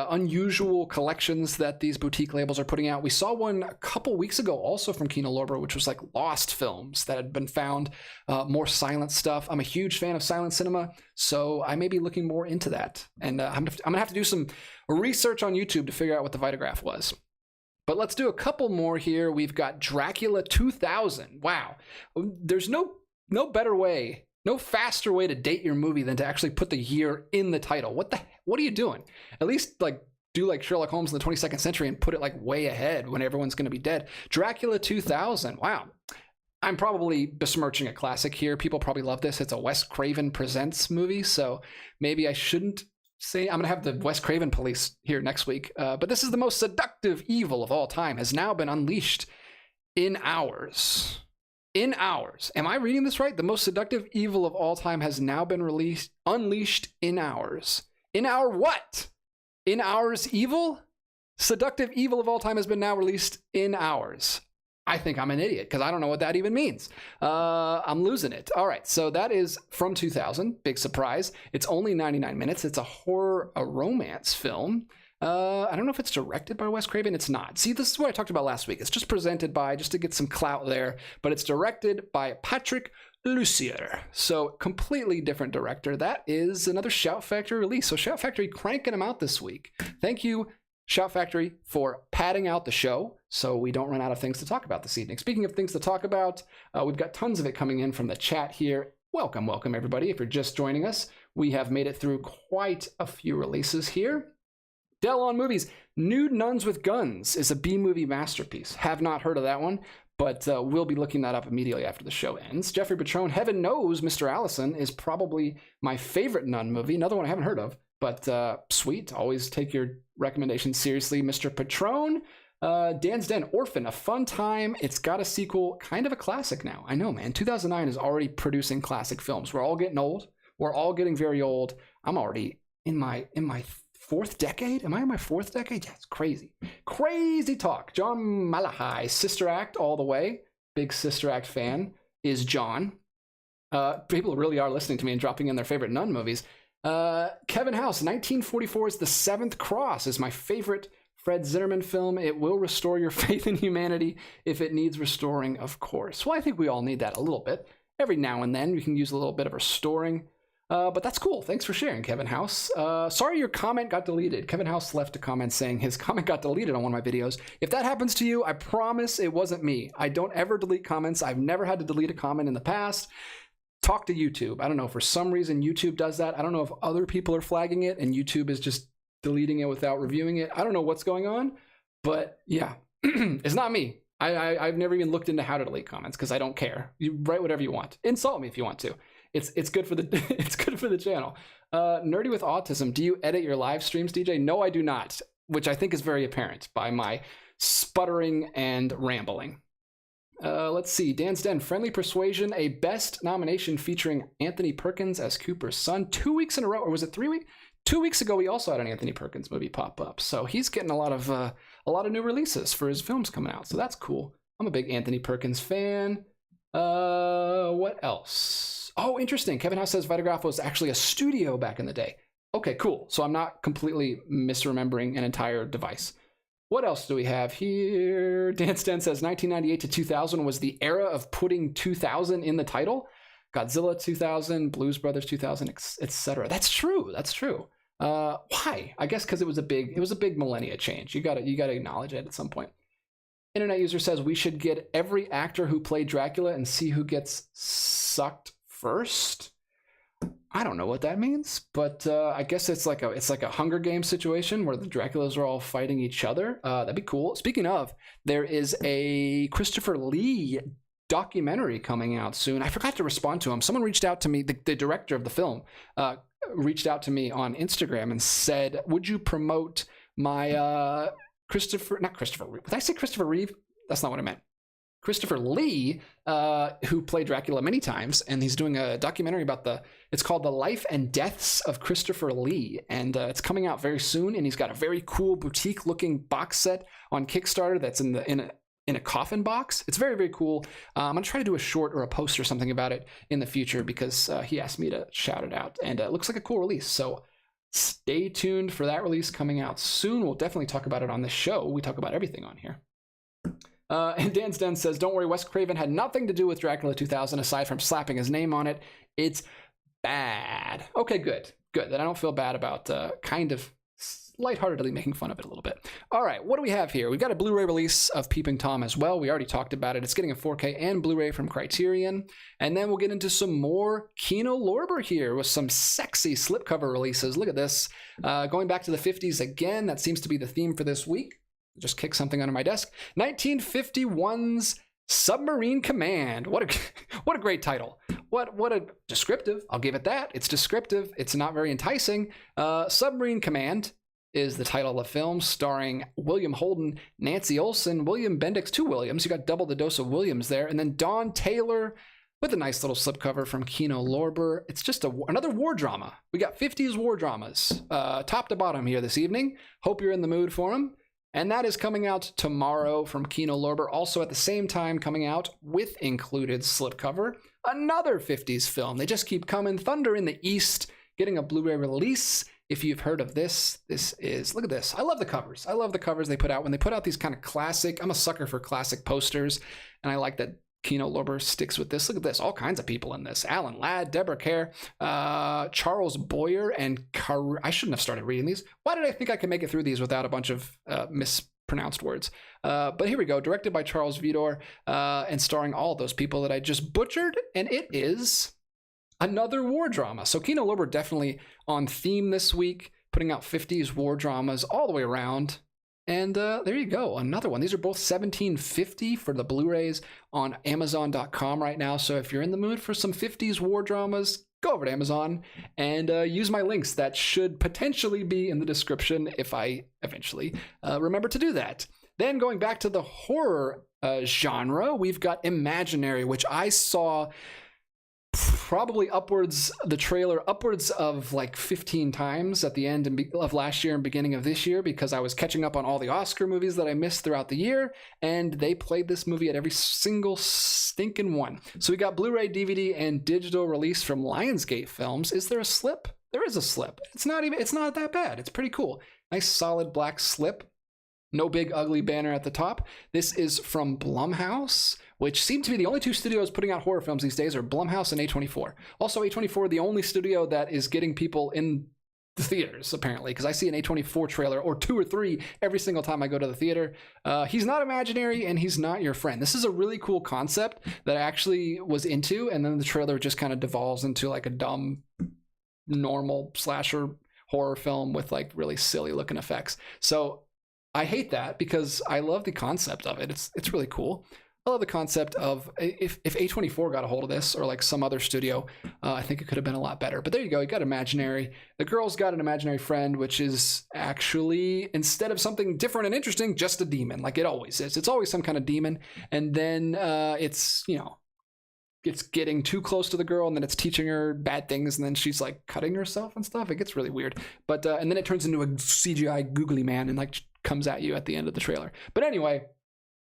unusual collections that these boutique labels are putting out. We saw one a couple weeks ago also from Kino Lorber, which was like lost films that had been found, more silent stuff. I'm a huge fan of silent cinema, so I may be looking more into that. And I'm going to have to do some research on YouTube to figure out what the Vitagraph was. But let's do a couple more here. We've got Dracula 2000. Wow. There's no better way, no faster way to date your movie than to actually put the year in the title. What are you doing? At least do like Sherlock Holmes in the 22nd century and put it like way ahead when everyone's going to be dead. Dracula 2000. Wow. I'm probably besmirching a classic here. People probably love this. It's a Wes Craven Presents movie, so maybe I shouldn't say. I'm going to have the Wes Craven police here next week. But this is the most seductive evil of all time, has now been unleashed in hours. In hours. Am I reading this right? The most seductive evil of all time has now been unleashed in hours. In our what? In hours evil? Seductive evil of all time has been now released in hours. I think I'm an idiot because I don't know what that even means. I'm losing it. All right, so that is from 2000. Big surprise. It's only 99 minutes. It's a romance film. I don't know if it's directed by Wes Craven. It's not. See, this is what I talked about last week. It's just presented by, just to get some clout there, but it's directed by Patrick Lussier. So completely different director. That is another Shout Factory release. So Shout Factory cranking them out this week. Thank you, Shout Factory, for padding out the show so we don't run out of things to talk about this evening. Speaking of things to talk about, we've got tons of it coming in from the chat here. Welcome, everybody. If you're just joining us, we have made it through quite a few releases here. Dell on Movies, Nude Nuns with Guns is a B-movie masterpiece. Have not heard of that one, but we'll be looking that up immediately after the show ends. Jeffrey Patron, Heaven Knows Mr. Allison is probably my favorite nun movie. Another one I haven't heard of, but sweet. Always take your recommendations seriously, Mr. Patron. Dan's Den, Orphan, a fun time. It's got a sequel, kind of a classic now. I know, man. 2009 is already producing classic films. We're all getting old. We're all getting very old. I'm already in my 4th decade? Am I in my 4th decade? Yeah, it's crazy. Crazy talk. John Malahai, Sister Act all the way. Big Sister Act fan is John. People really are listening to me and dropping in their favorite nun movies. Kevin House, 1944's The Seventh Cross is my favorite Fred Zinnerman film. It will restore your faith in humanity if it needs restoring, of course. Well, I think we all need that a little bit. Every now and then we can use a little bit of restoring. But that's cool. Thanks for sharing, Kevin House. Sorry your comment got deleted. Kevin House left a comment saying his comment got deleted on one of my videos. If that happens to you, I promise it wasn't me. I don't ever delete comments. I've never had to delete a comment in the past. Talk to YouTube. I don't know. For some reason, YouTube does that. I don't know if other people are flagging it and YouTube is just deleting it without reviewing it. I don't know what's going on, but yeah, it's not me. I've never even looked into how to delete comments because I don't care. You write whatever you want. Insult me if you want to. It's good for the it's good for the channel. Nerdy with Autism. Do you edit your live streams, DJ? No, I do not, which I think is very apparent by my sputtering and rambling. Let's see. Dan's Den, Friendly Persuasion, a best nomination featuring Anthony Perkins as Cooper's son. 2 weeks in a row, or was it 3 weeks? 2 weeks ago, we also had an Anthony Perkins movie pop up, so he's getting a lot of new releases for his films coming out. So that's cool. I'm a big Anthony Perkins fan. What else? Oh, interesting. Kevin House says Vitagraph was actually a studio back in the day. Okay, cool. So I'm not completely misremembering an entire device. What else do we have here? Dan Sten says 1998 to 2000 was the era of putting 2000 in the title. Godzilla 2000, Blues Brothers 2000, etc. That's true. That's true. Why? I guess because it was a big millennia change. You gotta acknowledge it at some point. Internet user says we should get every actor who played Dracula and see who gets sucked first. I don't know what that means, but I guess it's like a Hunger Games situation where the Draculas are all fighting each other. That'd be cool. Speaking of, there is a Christopher Lee documentary coming out soon. I forgot to respond to him. Someone reached out to me, the director of the film, reached out to me on Instagram and said, "Would you promote my not Christopher Reeve? Did I say Christopher Reeve? That's not what I meant. Christopher Lee, who played Dracula many times, and he's doing a documentary about it's called The Life and Deaths of Christopher Lee, and it's coming out very soon, and he's got a very cool boutique-looking box set on Kickstarter that's in a coffin box. It's very, very cool. I'm going to try to do a short or a post or something about it in the future because he asked me to shout it out, and it looks like a cool release, so stay tuned for that release coming out soon. We'll definitely talk about it on this show. We talk about everything on here. And Dan Sten says, don't worry, Wes Craven had nothing to do with Dracula 2000 aside from slapping his name on it. It's bad. Okay, good. Then I don't feel bad about kind of lightheartedly making fun of it a little bit. All right, what do we have here? We've got a Blu-ray release of Peeping Tom as well. We already talked about it. It's getting a 4K and Blu-ray from Criterion. And then we'll get into some more Kino Lorber here with some sexy slipcover releases. Look at this. Going back to the 50s again. That seems to be the theme for this week. Just kick something under my desk. 1951's Submarine Command. What a great title. What a descriptive. I'll give it that. It's descriptive. It's not very enticing. Submarine Command is the title of the film, starring William Holden, Nancy Olson, William Bendix, 2 Williams. You got double the dose of Williams there. And then Dawn Taylor with a nice little slipcover from Kino Lorber. It's just another war drama. We got 50s war dramas, top to bottom here this evening. Hope you're in the mood for them. And that is coming out tomorrow from Kino Lorber. Also at the same time coming out with included slipcover, another 50s film. They just keep coming. Thunder in the East, getting a Blu-ray release. If you've heard of this is, look at this. I love the covers. I love the covers they put out. When they put out these kind of classic, I'm a sucker for classic posters. And I like that Kino Lorber sticks with this. Look at this. All kinds of people in this. Alan Ladd, Deborah Kerr, Charles Boyer, and I shouldn't have started reading these. Why did I think I could make it through these without a bunch of mispronounced words? But here we go. Directed by Charles Vidor and starring all those people that I just butchered. And it is another war drama. So Kino Lorber definitely on theme this week, putting out 50s war dramas all the way around. And there you go, another one. These are both $17.50 for the Blu-rays on Amazon.com right now. So if you're in the mood for some 50s war dramas, go over to Amazon and use my links. That should potentially be in the description if I eventually remember to do that. Then going back to the horror genre, we've got Imaginary, which I saw probably the trailer upwards of like 15 times at the end of last year and beginning of this year, because I was catching up on all the Oscar movies that I missed throughout the year, and they played this movie at every single stinking one. So we got Blu-ray, DVD, and digital release from Lionsgate Films. Is there a slip? There is a slip. It's not that bad. It's pretty cool. Nice solid black slip. No big ugly banner at the top. This is from Blumhouse, which seem to be the only 2 studios putting out horror films these days are Blumhouse and A24. Also, A24, the only studio that is getting people in the theaters, apparently, because I see an A24 trailer or 2 or 3 every single time I go to the theater. He's not imaginary and he's not your friend. This is a really cool concept that I actually was into, and then the trailer just kind of devolves into like a dumb, normal slasher horror film with like really silly looking effects. So I hate that because I love the concept of it. It's really cool. I love the concept of if A24 got a hold of this or like some other studio, I think it could have been a lot better. But there you go. You got Imaginary. The girl's got an imaginary friend, which is actually, instead of something different and interesting, just a demon, like it always is. It's always some kind of demon. And then it's getting too close to the girl, and then it's teaching her bad things, and then she's like cutting herself and stuff. It gets really weird. But and then it turns into a CGI googly man and like comes at you at the end of the trailer. But anyway,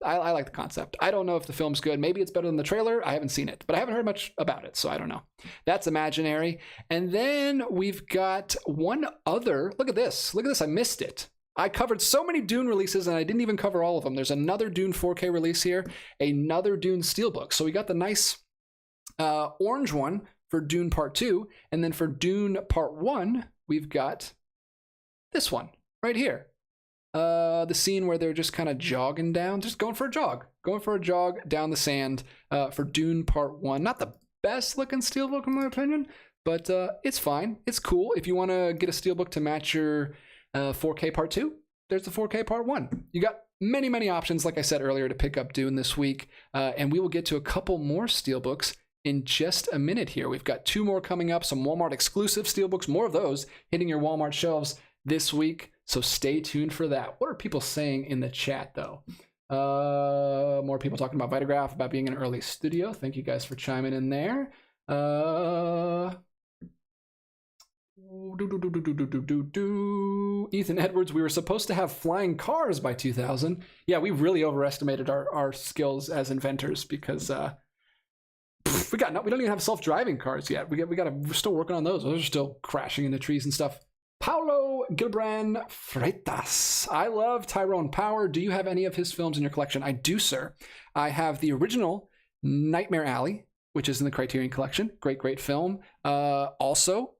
I like the concept. I don't know if the film's good. Maybe it's better than the trailer. I haven't seen it, but I haven't heard much about it, so I don't know. That's Imaginary. And then we've got one other. Look at this. I missed it. I covered so many Dune releases and I didn't even cover all of them. There's another Dune 4K release here, another Dune Steelbook. So we got the nice orange one for Dune Part 2, and then for Dune Part 1, we've got this one right here. The scene where they're just kind of jogging down, just going for a jog down the sand for Dune Part 1. Not the best looking Steelbook in my opinion, but it's fine. It's cool. If you want to get a Steelbook to match your 4K Part 2, there's the 4K Part 1. You got many options, like I said earlier, to pick up Dune this week, and we will get to a couple more Steelbooks in just a minute here. We've got 2 more coming up, some Walmart exclusive Steelbooks, more of those hitting your Walmart shelves this week, so stay tuned for that. What are people saying in the chat, though? More people talking about Vitagraph, about being an early studio. Thank you guys for chiming in there. Ethan Edwards, we were supposed to have flying cars by 2000. Yeah, we really overestimated our skills as inventors because we don't even have self-driving cars yet. We're still working on those. Those are still crashing into trees and stuff. Paulo Gilbran Freitas. I love Tyrone Power. Do you have any of his films in your collection? I do, sir. I have the original Nightmare Alley, which is in the Criterion collection. Great film. Also,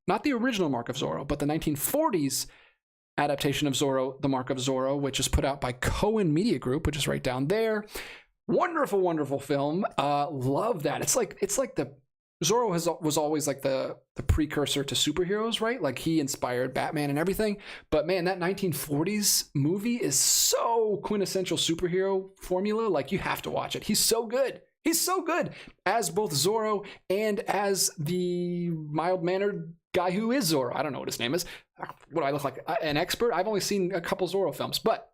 not the original Mark of Zorro, but the 1940s adaptation of Zorro, The Mark of Zorro, which is put out by Cohen Media Group, which is right down there. Wonderful film. Love that. It's like the Zorro was always like the precursor to superheroes, right? Like he inspired Batman and everything. But man, that 1940s movie is so quintessential superhero formula. Like you have to watch it. He's so good. He's so good as both Zorro and as the mild-mannered guy who is Zorro. I don't know what his name is. What do I look like? An expert? I've only seen a couple Zorro films, but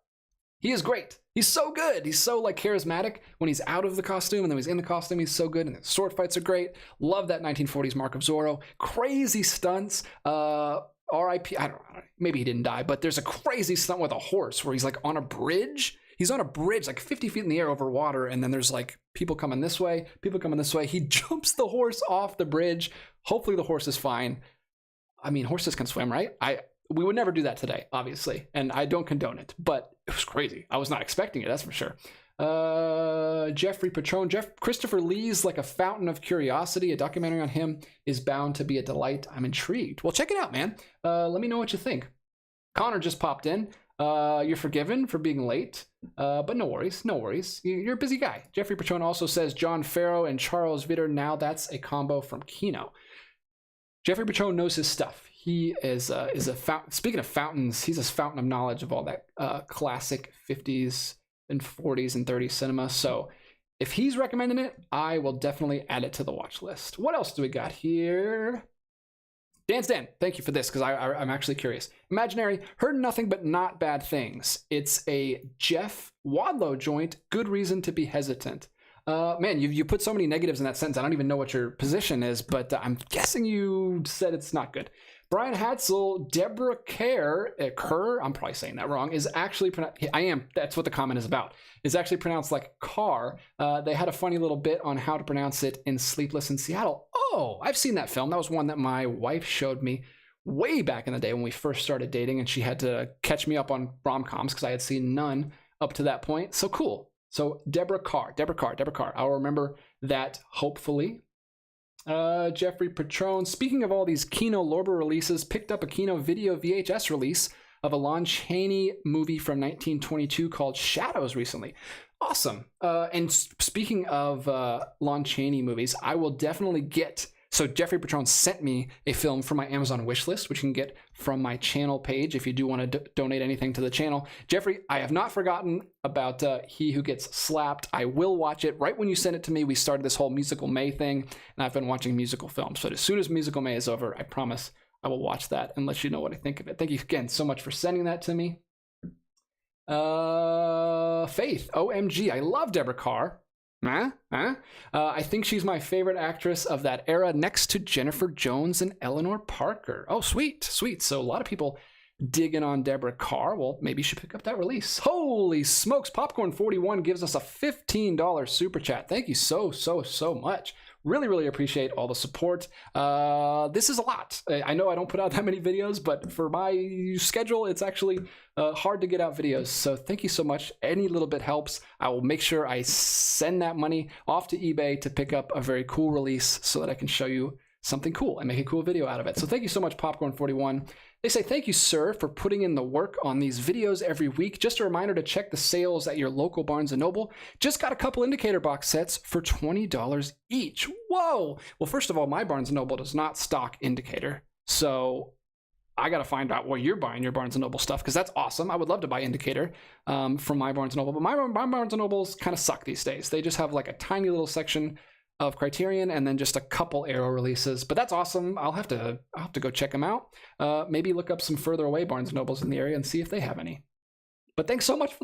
he is great. He's so good. He's so like charismatic when he's out of the costume, and then when he's in the costume, he's so good. And the sword fights are great. Love that 1940s Mark of Zorro. Crazy stunts. R.I.P. I don't know. Maybe he didn't die, but there's a crazy stunt with a horse where he's like on a bridge. He's on a bridge like 50 feet in the air over water, and then there's like people coming this way. He jumps the horse off the bridge. Hopefully the horse is fine. I mean, horses can swim, right? We would never do that today, obviously, and I don't condone it, but it was crazy. I was not expecting it, that's for sure. Jeffrey Patron. Christopher Lee's Like a Fountain of Curiosity, a documentary on him, is bound to be a delight. I'm intrigued. Well, check it out, man. Let me know what you think. Connor just popped in. You're forgiven for being late, but no worries. You're a busy guy. Jeffrey Patron also says John Farrow and Charles Vitter. Now that's a combo from Kino. Jeffrey Patron knows his stuff. He is a speaking of fountains, he's a fountain of knowledge of all that classic 50s and 40s and 30s cinema. So if he's recommending it, I will definitely add it to the watch list. What else do we got here? Dan, thank you for this because I'm actually curious. Imaginary, heard nothing but not bad things. It's a Jeff Wadlow joint. Good reason to be hesitant. Man, you put so many negatives in that sentence. I don't even know what your position is, but I'm guessing you said it's not good. Brian Hatzel, Deborah Kerr, I'm probably saying that wrong, is actually pronounced, that's what the comment is about, is actually pronounced like car. They had a funny little bit on how to pronounce it in Sleepless in Seattle. Oh, I've seen that film. That was one that my wife showed me way back in the day when we first started dating, and she had to catch me up on rom-coms because I had seen none up to that point. So cool. So Deborah Carr. I'll remember that hopefully. Jeffrey Patron, speaking of all these Kino Lorber releases, picked up a Kino video VHS release of a Lon Chaney movie from 1922 called Shadows recently. Awesome. And speaking of Lon Chaney movies, I will definitely get... So Jeffrey Patron sent me a film from my Amazon wishlist, which you can get from my channel page if you do want to donate anything to the channel. Jeffrey, I have not forgotten about He Who Gets Slapped. I will watch it. Right when you sent it to me, we started this whole Musical May thing, and I've been watching musical films. So as soon as Musical May is over, I promise I will watch that and let you know what I think of it. Thank you again so much for sending that to me. Faith, OMG, I love Deborah Carr. I think she's my favorite actress of that era, next to Jennifer Jones and Eleanor Parker. Oh, sweet. So a lot of people digging on Deborah Carr. Well, maybe you should pick up that release. Holy smokes. Popcorn41 gives us a $15 super chat. Thank you so much. Really appreciate all the support. This is a lot. I know I don't put out that many videos, but for my schedule, it's actually hard to get out videos. So thank you so much. Any little bit helps. I will make sure I send that money off to eBay to pick up a very cool release so that I can show you something cool and make a cool video out of it. So thank you so much, Popcorn41. They say, thank you, sir, for putting in the work on these videos every week. Just a reminder to check the sales at your local Barnes & Noble. Just got a couple indicator box sets for $20 each. Whoa! Well, first of all, my Barnes & Noble does not stock indicator. So I got to find out where you're buying your Barnes & Noble stuff, because that's awesome. I would love to buy indicator from my Barnes & Noble. But my Barnes & Nobles kind of suck these days. They just have like a tiny little section of Criterion and then just a couple Arrow releases, but that's awesome. I'll have to go check them out. Maybe look up some further away Barnes & Nobles in the area and see if they have any. But thanks so much.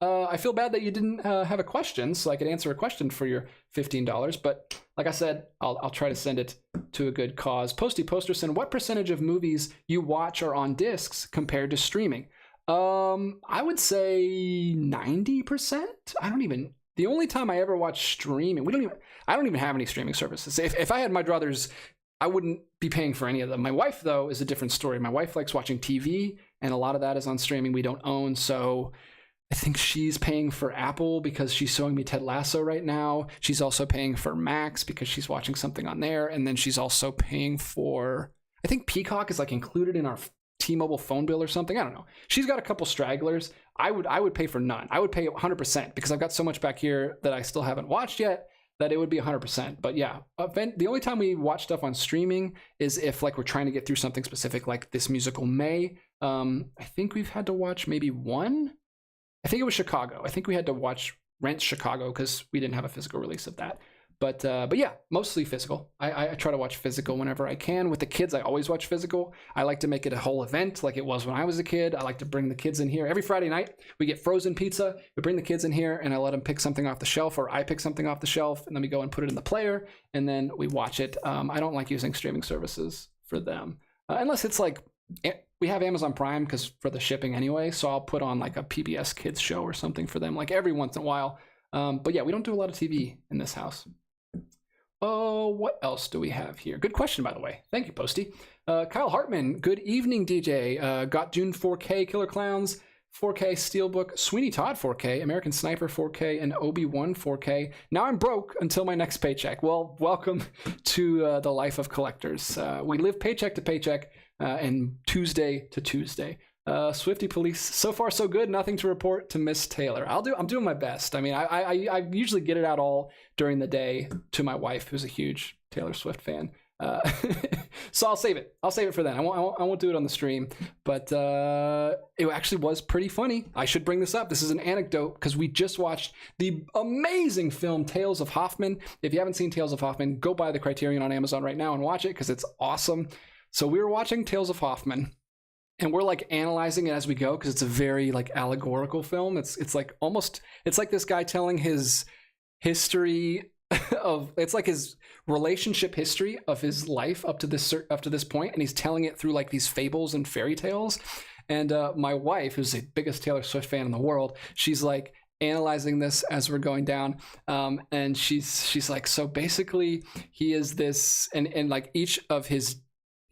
I feel bad that you didn't have a question, so I could answer a question for your $15. But like I said, I'll try to send it to a good cause. Posty Posterson, what percentage of movies you watch are on discs compared to streaming? I would say 90%. The only time I ever watch streaming, I don't even have any streaming services. If I had my druthers, I wouldn't be paying for any of them. My wife, though, is a different story. My wife likes watching TV, and a lot of that is on streaming we don't own. So I think she's paying for Apple because she's showing me Ted Lasso right now. She's also paying for Max because she's watching something on there. And then she's also paying for, I think Peacock is like included in our T-Mobile phone bill or something. I don't know. She's got a couple stragglers. I would pay for none. I would pay 100% because I've got so much back here that I still haven't watched yet that it would be 100%. But yeah, the only time we watch stuff on streaming is if like we're trying to get through something specific, like this musical May. I think we've had to watch maybe one. I think it was Chicago. I think we had to rent Chicago because we didn't have a physical release of that. But yeah, mostly physical. I try to watch physical whenever I can. With the kids, I always watch physical. I like to make it a whole event like it was when I was a kid. I like to bring the kids in here. Every Friday night, we get frozen pizza. We bring the kids in here, and I let them pick something off the shelf, or I pick something off the shelf, and then we go and put it in the player, and then we watch it. I don't like using streaming services for them. Unless it's like, we have Amazon Prime because for the shipping anyway, so I'll put on like a PBS Kids show or something for them, like every once in a while. But yeah, we don't do a lot of TV in this house. Oh, what else do we have here? Good question, by the way. Thank you, Posty. Kyle Hartman, good evening, DJ. Got Dune 4K, Killer Klowns 4K, Steelbook, Sweeney Todd 4K, American Sniper 4K, and Obi-Wan 4K. Now I'm broke until my next paycheck. Well, welcome to the life of collectors. We live paycheck to paycheck and Tuesday to Tuesday. Swifty Police, so far so good. Nothing to report to Miss Taylor. I'm doing my best. I mean, I usually get it out all during the day to my wife, who's a huge Taylor Swift fan. So I'll save it for then. I won't do it on the stream, but it actually was pretty funny. I should bring this up. This is an anecdote because we just watched the amazing film Tales of Hoffman. If you haven't seen Tales of Hoffman, go buy the Criterion on Amazon right now and watch it because it's awesome. So we were watching Tales of Hoffman, and we're like analyzing it as we go because it's a very like allegorical film. It's like almost, it's like this guy telling his history of, it's like his relationship history of his life up to this point, and he's telling it through like these fables and fairy tales. And my wife, who's the biggest Taylor Swift fan in the world, she's like analyzing this as we're going down, and she's like, so basically he is this, and like each of his,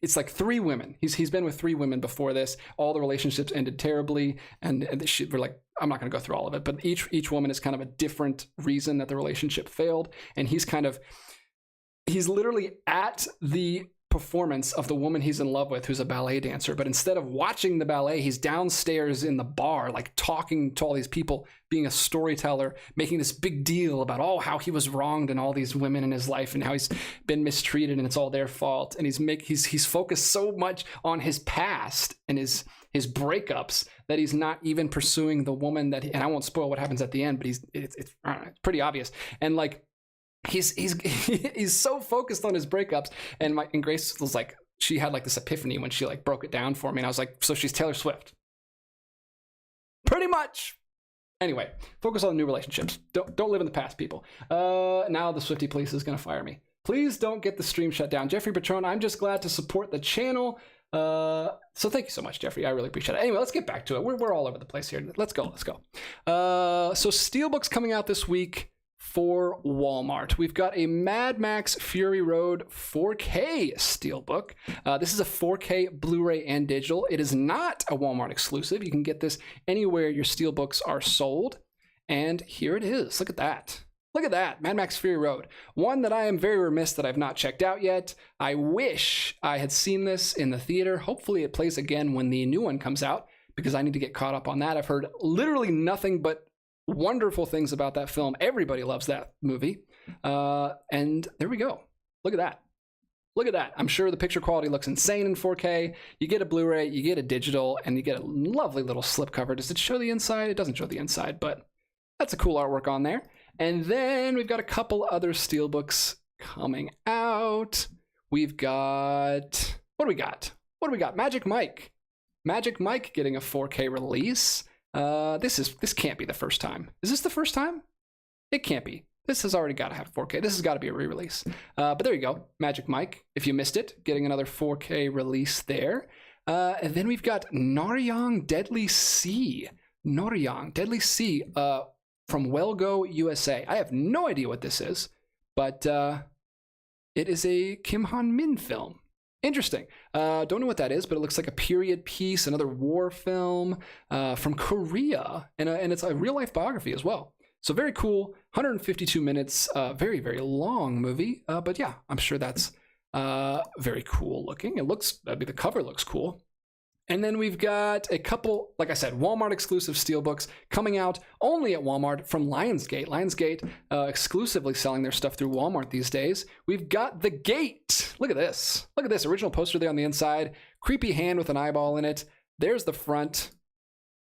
it's like 3 women. He's been with 3 women before this. All the relationships ended terribly, and we're like, I'm not going to go through all of it, but each woman is kind of a different reason that the relationship failed, and he's literally at the performance of the woman he's in love with, who's a ballet dancer, but instead of watching the ballet, he's downstairs in the bar, like talking to all these people, being a storyteller, making this big deal about how he was wronged and all these women in his life and how he's been mistreated and it's all their fault. And he's focused so much on his past and his breakups that he's not even pursuing the woman that and I won't spoil what happens at the end, but it's pretty obvious. And like he's so focused on his breakups, and Grace was like, she had like this epiphany when she like broke it down for me, and I was like, so she's Taylor Swift, pretty much. Anyway, focus on new relationships. Don't live in the past, people. Now the Swifty Police is gonna fire me. Please don't get the stream shut down. Jeffrey Patron, I'm just glad to support the channel. So thank you so much, Jeffrey. I really appreciate it. Anyway, let's get back to it. We're all over the place here. Let's go. So Steelbook's coming out this week for Walmart. We've got a Mad Max Fury Road 4K Steelbook. This is a 4K Blu-ray and digital. It is not a Walmart exclusive. You can get this anywhere your Steelbooks are sold. And here it is. Look at that. Look at that, Mad Max Fury Road. One that I am very remiss that I've not checked out yet. I wish I had seen this in the theater. Hopefully it plays again when the new one comes out, because I need to get caught up on that. I've heard literally nothing but wonderful things about that film. Everybody loves that movie. And there we go. Look at that. Look at that. I'm sure the picture quality looks insane in 4K. You get a Blu-ray, you get a digital, and you get a lovely little slipcover. Does it show the inside? It doesn't show the inside, but that's a cool artwork on there. And then we've got a couple other Steelbooks coming out. We've got, what do we got? What do we got? Magic Mike. Magic Mike getting a 4K release. This can't be the first time. Is this the first time? It can't be. This has already got to have 4K. This has got to be a re-release. But there you go. Magic Mike, if you missed it, getting another 4K release there. And then we've got Naryang Deadly Sea. Naryang Deadly Sea. From Wellgo USA. I have no idea what this is, but it is a Kim Han Min film. Interesting. Don't know what that is, but it looks like a period piece, another war film from Korea, and it's a real life biography as well. So very cool. 152 minutes. Very, very long movie. But yeah, I'm sure that's very cool looking. It looks, the cover looks cool. And then we've got a couple, like I said, Walmart exclusive Steelbooks coming out only at Walmart from Lionsgate. Lionsgate exclusively selling their stuff through Walmart these days. We've got The Gate. Look at this. Look at this original poster there on the inside. Creepy hand with an eyeball in it. There's the front.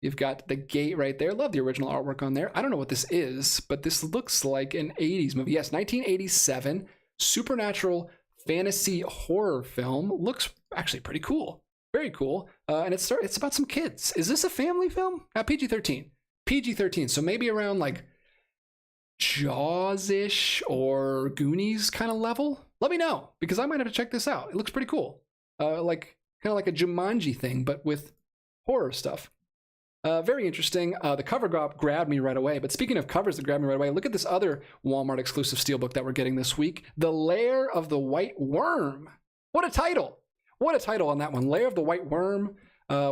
You've got The Gate right there. Love the original artwork on there. I don't know what this is, but this looks like an 80s movie. Yes, 1987 supernatural fantasy horror film. Looks actually pretty cool. Very cool. And it's about some kids. Is this a family film? PG-13. PG-13. So maybe around like Jaws-ish or Goonies kind of level. Let me know, because I might have to check this out. It looks pretty cool. Like kind of like a Jumanji thing, but with horror stuff. Very interesting. The cover grabbed me right away. But speaking of covers that grabbed me right away, look at this other Walmart exclusive Steelbook that we're getting this week. The Lair of the White Worm. What a title. What a title on that one. Lair of the White Worm.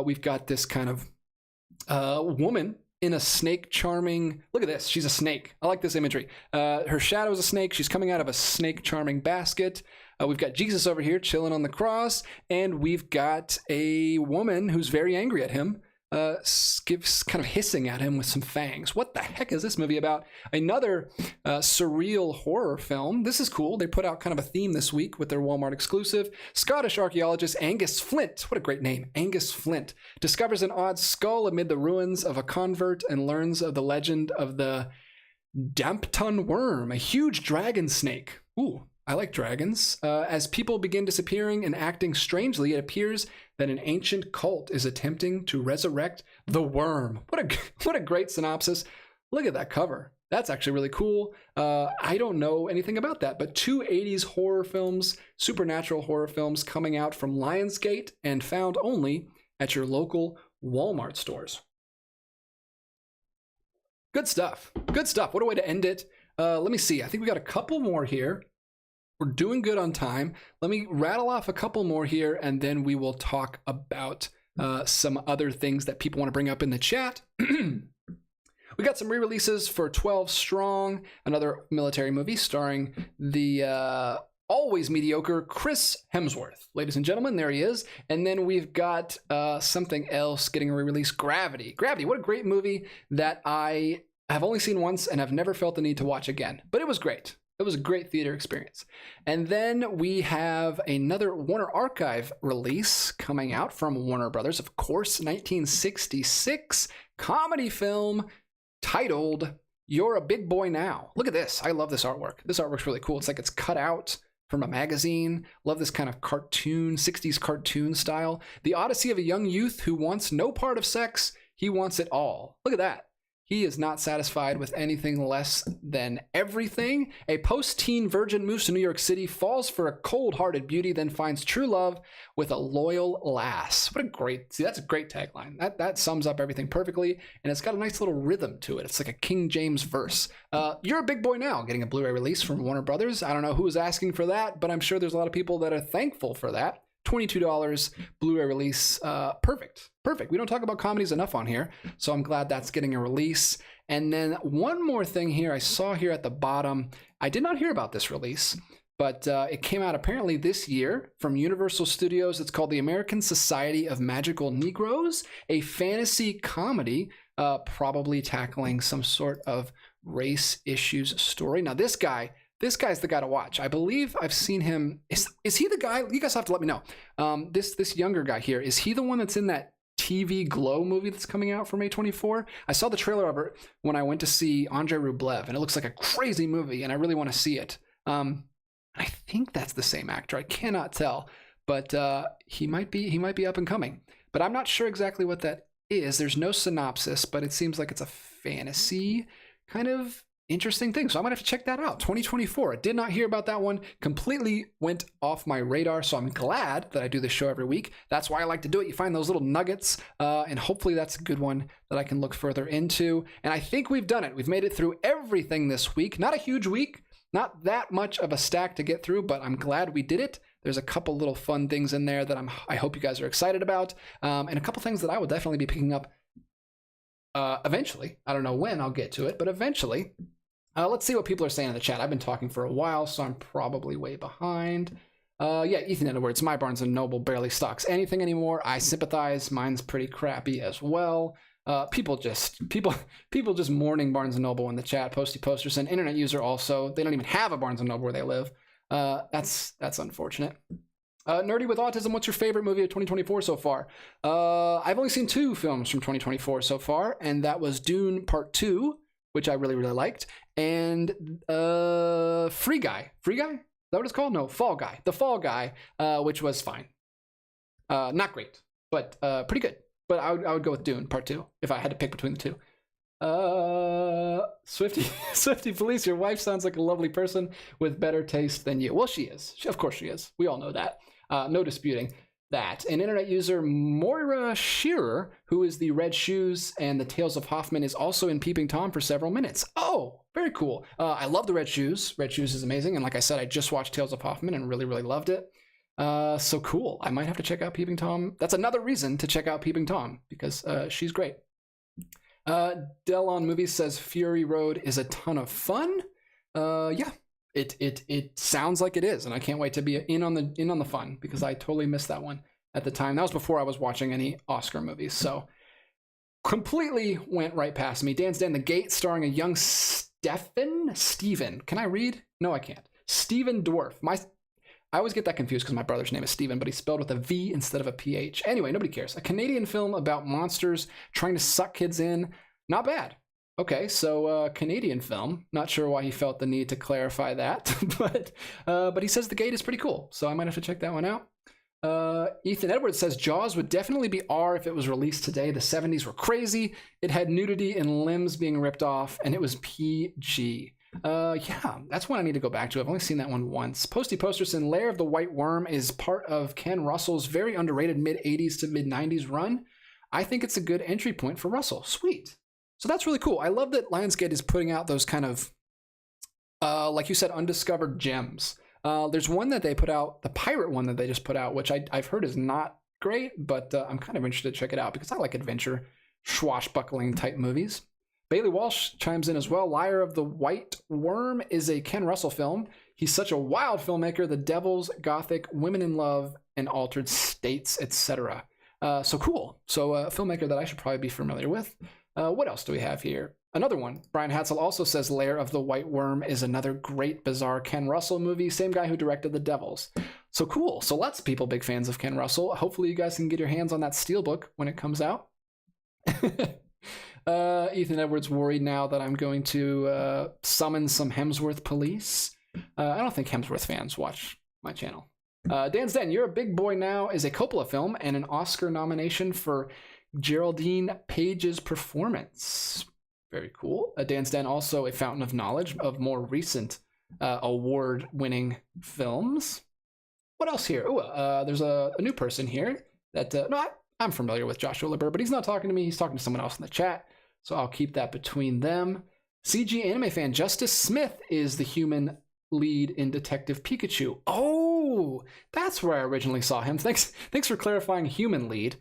We've got this kind of woman in a snake charming. Look at this. She's a snake. I like this imagery. Her shadow is a snake. She's coming out of a snake charming basket. We've got Jesus over here chilling on the cross. And we've got a woman who's very angry at him. Gives kind of hissing at him with some fangs. What the heck is this movie about? Another surreal horror film. This is cool. They put out kind of a theme this week with their Walmart exclusive. Scottish archaeologist Angus Flint, what a great name, Angus Flint, discovers an odd skull amid the ruins of a convent and learns of the legend of the Dampton worm, a huge dragon snake. Ooh, I like dragons. As people begin disappearing and acting strangely, it appears that an ancient cult is attempting to resurrect the worm. What a great synopsis. Look at that cover. That's actually really cool. I don't know anything about that, but 2 80s horror films, supernatural horror films coming out from Lionsgate and found only at your local Walmart stores. Good stuff. Good stuff. What a way to end it. Let me see. I think we got a couple more here. We're doing good on time. Let me rattle off a couple more here, and then we will talk about some other things that people want to bring up in the chat. We got some re-releases for 12 Strong, another military movie starring the always mediocre Chris Hemsworth. Ladies and gentlemen, there he is. And then we've got something else getting a re-release, Gravity. Gravity, what a great movie that I have only seen once and have never felt the need to watch again. But it was great. It was a great theater experience. And then we have another Warner Archive release coming out from Warner Brothers. Of course, 1966 comedy film titled You're a Big Boy Now. Look at this. I love this artwork. This artwork's really cool. It's like it's cut out from a magazine. Love this kind of cartoon, 60s cartoon style. The odyssey of a young youth who wants no part of sex. He wants it all. Look at that. He is not satisfied with anything less than everything. A post-teen virgin moves to New York City, falls for a cold-hearted beauty, then finds true love with a loyal lass. What a great, see, that's a great tagline. That sums up everything perfectly, and it's got a nice little rhythm to it. It's like a King James verse. You're a big boy now, getting a Blu-ray release from Warner Brothers. I don't know who was asking for that, but I'm sure there's a lot of people that are thankful for that. $22 Blu-ray release. Perfect. We don't talk about comedies enough on here, so I'm glad that's getting a release. And then one more thing here I saw here at the bottom. I did not hear about this release, but it came out apparently this year from Universal Studios. It's called The American Society of Magical Negroes, a fantasy comedy, probably tackling some sort of race issues story. Now, this guy's the guy to watch. I believe I've seen him. Is he the guy? You guys have to let me know. This younger guy here, is he the one that's in that TV Glow movie that's coming out for May 24? I saw the trailer of it when I went to see Andrei Rublev, and it looks like a crazy movie, and I really want to see it. I think that's the same actor. I cannot tell, but he might be up and coming. But I'm not sure exactly what that is. There's no synopsis, but it seems like it's a fantasy kind of interesting thing. So I might have to check that out. 2024. I did not hear about that one. Completely went off my radar. So I'm glad that I do this show every week. That's why I like to do it. You find those little nuggets, and hopefully that's a good one that I can look further into. And I think we've done it. We've made it through everything this week. Not a huge week, not that much of a stack to get through, but I'm glad we did it. There's a couple little fun things in there that I hope you guys are excited about, and a couple things that I will definitely be picking up eventually. I don't know when I'll get to it, but eventually. Let's see what people are saying in the chat. I've been talking for a while, so I'm probably way behind. Yeah, Ethan Edwards, my Barnes & Noble barely stocks anything anymore. I sympathize. Mine's pretty crappy as well. People just mourning Barnes & Noble in the chat. Posty Posters, an internet user also. They don't even have a Barnes & Noble where they live. That's unfortunate. Nerdy with Autism, what's your favorite movie of 2024 so far? I've only seen 2 films from 2024 so far, and that was Dune Part 2, which I really, really liked, and Free Guy. Free Guy? Is that what it's called? No, Fall Guy. The Fall Guy, which was fine. Not great, but pretty good. But I would go with Dune Part 2 if I had to pick between the two. Swifty Police, your wife sounds like a lovely person with better taste than you. Well, she is. Of course she is. We all know that. No disputing that. An internet user, Moira Shearer, who is the Red Shoes and the Tales of Hoffman, is also in Peeping Tom for several minutes. Oh, very cool. I love the Red Shoes. Red Shoes is amazing. And like I said, I just watched Tales of Hoffman and really, really loved it. So cool. I might have to check out Peeping Tom. That's another reason to check out Peeping Tom, because she's great. Del on Movies says Fury Road is a ton of fun. Yeah. It sounds like it is, and I can't wait to be in on the fun, because I totally missed that one at the time. That was before I was watching any Oscar movies, so completely went right past me. Dan's Den, The Gate, starring a young Steven. Can I read? No, I can't. Stephen Dwarf. I always get that confused because my brother's name is Steven, but he's spelled with a V instead of a PH. Anyway, nobody cares. A Canadian film about monsters trying to suck kids in. Not bad. Okay, so Canadian film. Not sure why he felt the need to clarify that, but he says The Gate is pretty cool, so I might have to check that one out. Ethan Edwards says Jaws would definitely be R if it was released today. The 70s were crazy. It had nudity and limbs being ripped off, and it was PG. Yeah, that's one I need to go back to. I've only seen that one once. Posty Posterson, Lair of the White Worm is part of Ken Russell's very underrated mid-80s to mid-90s run. I think it's a good entry point for Russell. Sweet. So that's really cool. I love that Lionsgate is putting out those kind of, like you said, undiscovered gems. There's one that they put out, the pirate one that they just put out, which I've heard is not great, but I'm kind of interested to check it out because I like adventure, swashbuckling type movies. Bailey Walsh chimes in as well. Liar of the White Worm is a Ken Russell film. He's such a wild filmmaker. The Devils, Gothic, Women in Love, and Altered States, etc. So cool. So a filmmaker that I should probably be familiar with. What else do we have here? Another one. Brian Hatzel also says Lair of the White Worm is another great, bizarre Ken Russell movie. Same guy who directed The Devils. So cool. So lots of people big fans of Ken Russell. Hopefully you guys can get your hands on that Steelbook when it comes out. Ethan Edwards worried now that I'm going to summon some Hemsworth police. I don't think Hemsworth fans watch my channel. Dan's Den, You're a Big Boy Now is a Coppola film and an Oscar nomination for Geraldine Page's performance. Very cool. Dan's Den, also a fountain of knowledge of more recent award-winning films. What else here? There's a new person here that I'm familiar with, Joshua LeBur, but he's not talking to me. He's talking to someone else in the chat, so I'll keep that between them. CG anime fan Justice Smith is the human lead in Detective Pikachu. Oh, that's where I originally saw him. Thanks for clarifying human lead,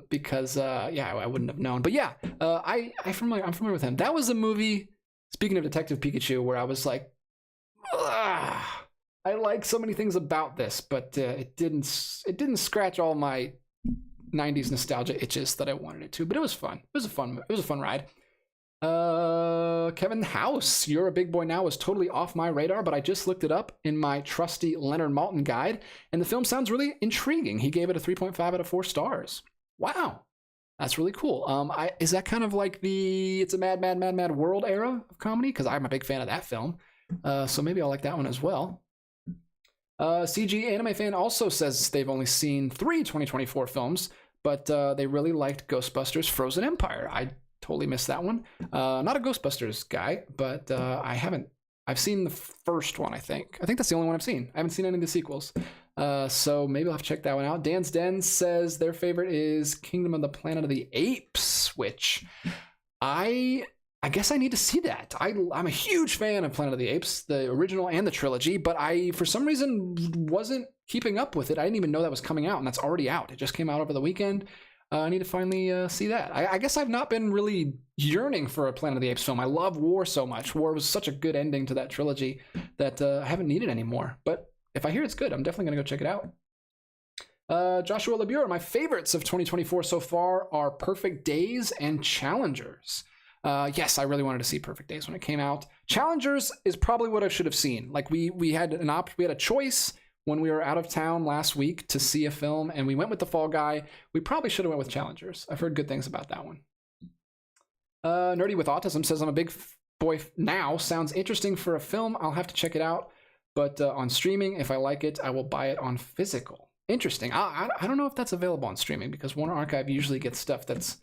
because I wouldn't have known. But yeah, I'm familiar with him. That was a movie, speaking of Detective Pikachu, where I was like, I like so many things about this, but it didn't scratch all my 90s nostalgia itches that I wanted it to. But it was fun. It was a fun ride. Kevin House, You're a Big Boy Now was totally off my radar, but I just looked it up in my trusty Leonard Maltin guide, and the film sounds really intriguing. He gave it a 3.5 out of 4 stars. Wow, that's really cool. Is that kind of like the It's a Mad, Mad, Mad, Mad World era of comedy? Because I'm a big fan of that film, so maybe I'll like that one as well. CG Anime Fan also says they've only seen 3 2024 films, but they really liked Ghostbusters Frozen Empire. I totally missed that one. Not a Ghostbusters guy, but I've seen the first one, I think. I think that's the only one I've seen. I haven't seen any of the sequels. So maybe I'll have to check that one out. Dan's Den says their favorite is Kingdom of the Planet of the Apes, which I guess I need to see that. I'm a huge fan of Planet of the Apes, the original and the trilogy, but I, for some reason, wasn't keeping up with it. I didn't even know that was coming out, and that's already out. It just came out over the weekend. I need to finally see that. I guess I've not been really yearning for a Planet of the Apes film. I love War so much. War was such a good ending to that trilogy that I haven't needed anymore. But if I hear it's good, I'm definitely going to go check it out. Joshua LeBure, my favorites of 2024 so far are Perfect Days and Challengers. Yes, I really wanted to see Perfect Days when it came out. Challengers is probably what I should have seen. Like we had a choice when we were out of town last week to see a film, and we went with The Fall Guy. We probably should have went with Challengers. I've heard good things about that one. Nerdy with Autism says, I'm a big boy now. Sounds interesting for a film. I'll have to check it out. But on streaming, if I like it, I will buy it on physical. Interesting. I don't know if that's available on streaming, because Warner Archive usually gets stuff that's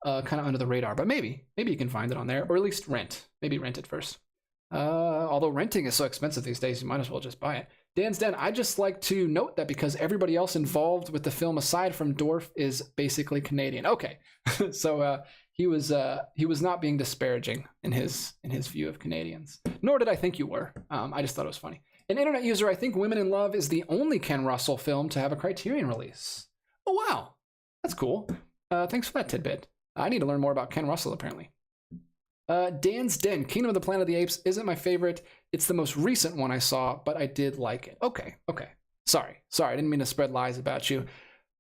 kind of under the radar. But maybe you can find it on there, or at least rent. Maybe rent it first. Although renting is so expensive these days, you might as well just buy it. Dan's Den, I'd just like to note that because everybody else involved with the film aside from Dorf is basically Canadian. Okay, so he was not being disparaging in his view of Canadians. Nor did I think you were. I just thought it was funny. An internet user, I think Women in Love is the only Ken Russell film to have a Criterion release. Oh wow, that's cool. Thanks for that tidbit. I need to learn more about Ken Russell apparently. Dan's Den, Kingdom of the Planet of the Apes isn't my favorite. It's the most recent one I saw, but I did like it. Okay. Sorry, I didn't mean to spread lies about you.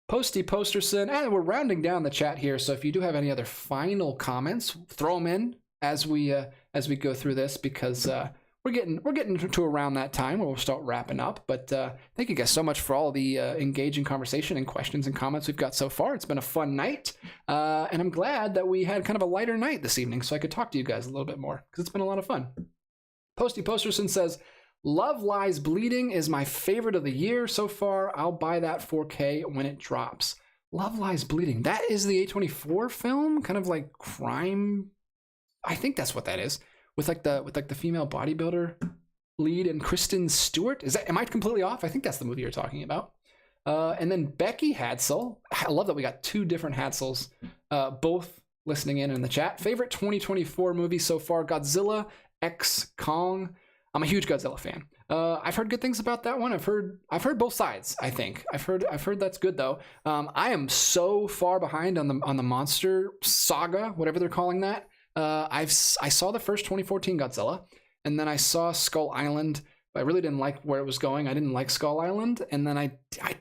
Posty Posterson, and we're rounding down the chat here, so if you do have any other final comments, throw them in as we go through this, because we're getting to around that time where we'll start wrapping up. But thank you guys so much for all the engaging conversation and questions and comments we've got so far. It's been a fun night, and I'm glad that we had kind of a lighter night this evening, so I could talk to you guys a little bit more, because it's been a lot of fun. Posty Posterson says, Love Lies Bleeding is my favorite of the year so far. I'll buy that 4K when it drops. Love Lies Bleeding. That is the A24 film, kind of like crime. I think that's what that is. With like the female bodybuilder lead and Kristen Stewart. Am I completely off? I think that's the movie you're talking about. And then Becky Hadsel. I love that we got 2 different Hadsels, both listening in the chat. Favorite 2024 movie so far: Godzilla X Kong. I'm a huge Godzilla fan. I've heard good things about that one. I've heard both sides. I think I've heard that's good though. I am so far behind on the monster saga, whatever they're calling that. I saw the first 2014 Godzilla, and then I saw Skull Island. But I really didn't like where it was going. I didn't like Skull Island, and then I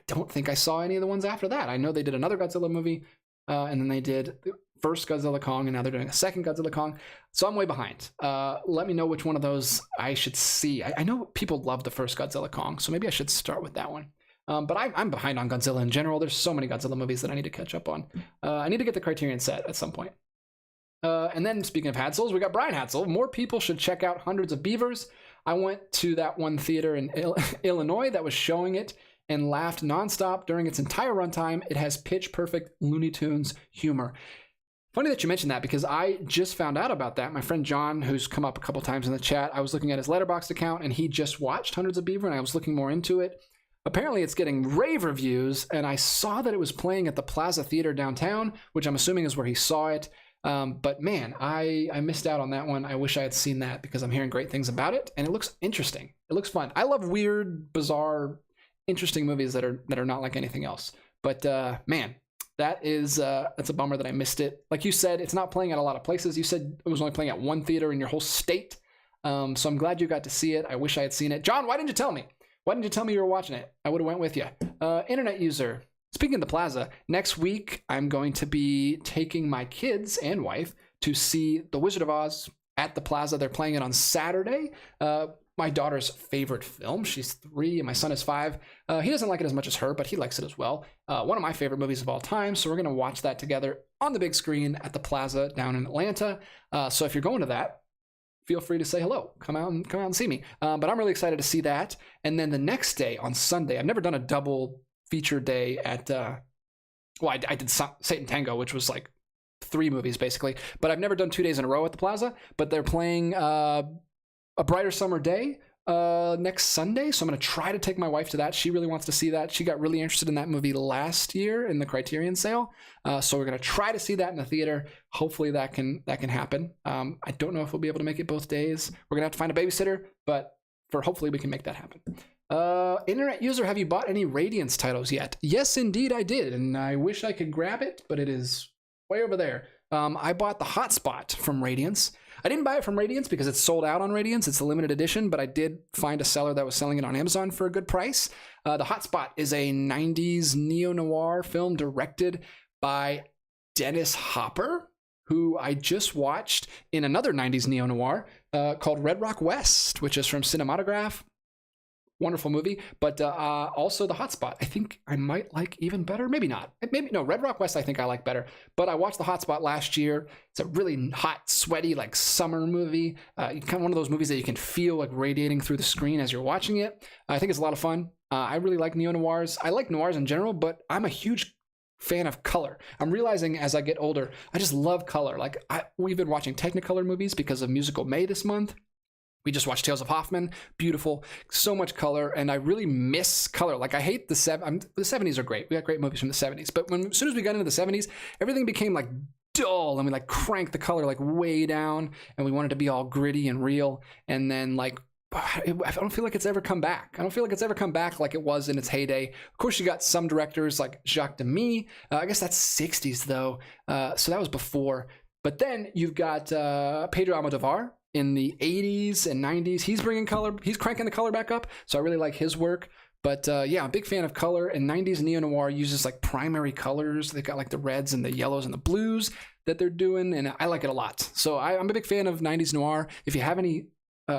don't think I saw any of the ones after that. I know they did another Godzilla movie, and then they did the first Godzilla Kong, and now they're doing a second Godzilla Kong. So I'm way behind. Let me know which one of those I should see. I know people love the first Godzilla Kong, so maybe I should start with that one. But I'm behind on Godzilla in general. There's so many Godzilla movies that I need to catch up on. I need to get the Criterion set at some point. And then speaking of Hadsels, we got Brian Hadsel. More people should check out Hundreds of Beavers. I went to that one theater in Illinois that was showing it and laughed nonstop during its entire runtime. It has pitch perfect Looney Tunes humor. Funny that you mentioned that, because I just found out about that. My friend John, who's come up a couple times in the chat, I was looking at his Letterboxd account, and he just watched Hundreds of Beaver, and I was looking more into it. Apparently, it's getting rave reviews, and I saw that it was playing at the Plaza Theater downtown, which I'm assuming is where he saw it. But man, I missed out on that one. I wish I had seen that, because I'm hearing great things about it, and it looks interesting. It looks fun. I love weird, bizarre, interesting movies that are not like anything else. But man, that's a bummer that I missed it. Like you said, it's not playing at a lot of places. You said it was only playing at one theater in your whole state. So I'm glad you got to see it. I wish I had seen it. John, why didn't you tell me? Why didn't you tell me you were watching it? I would have went with you. Internet user. Speaking of the Plaza, next week I'm going to be taking my kids and wife to see The Wizard of Oz at the Plaza. They're playing it on Saturday. My daughter's favorite film. She's 3 and my son is 5. He doesn't like it as much as her, but he likes it as well. One of my favorite movies of all time. So we're going to watch that together on the big screen at the Plaza down in Atlanta. So if you're going to that, feel free to say hello. Come out and see me. But I'm really excited to see that. And then the next day on Sunday, I've never done a double feature day at, I did Satan Tango, which was like 3 movies basically, but I've never done 2 days in a row at the Plaza. But they're playing A Brighter Summer Day next Sunday, so I'm going to try to take my wife to that. She really wants to see that. She got really interested in that movie last year in the Criterion sale, so we're going to try to see that in the theater. Hopefully that can happen. I don't know if we'll be able to make it both days. We're going to have to find a babysitter, but hopefully we can make that happen. Internet user, have you bought any Radiance titles yet? Yes, indeed I did, and I wish I could grab it, but it is way over there. I bought the Hotspot from Radiance. I didn't buy it from Radiance because it's sold out on Radiance. It's a limited edition, but I did find a seller that was selling it on Amazon for a good price. The Hotspot is a 90s neo-noir film directed by Dennis Hopper, who I just watched in another 90s neo-noir called Red Rock West, which is from Cinematograph. Wonderful movie, but also The Hotspot I think I might like even better. Maybe not. No, Red Rock West I think I like better. But I watched The Hotspot last year. It's a really hot, sweaty, like summer movie. Kind of one of those movies that you can feel like radiating through the screen as you're watching it. I think it's a lot of fun. I really like neo-noirs. I like noirs in general, but I'm a huge fan of color. I'm realizing as I get older, I just love color. Like we've been watching Technicolor movies because of Musical May this month. We just watched Tales of Hoffman. Beautiful. So much color. And I really miss color. Like I hate the 70s are great. We got great movies from the 70s. But as soon as we got into the 70s, everything became like dull. And we like cranked the color like way down. And we wanted to be all gritty and real. And then like, I don't feel like it's ever come back. I don't feel like it's ever come back like it was in its heyday. Of course, you got some directors like Jacques Demy. I guess that's 60s though. So that was before. But then you've got Pedro Almodovar. In the 80s and 90s, he's bringing color. He's cranking the color back up. So I really like his work. But yeah, I'm a big fan of color. And 90s neo-noir uses like primary colors. They've got like the reds and the yellows and the blues that they're doing. And I like it a lot. So I'm a big fan of 90s noir. If you have any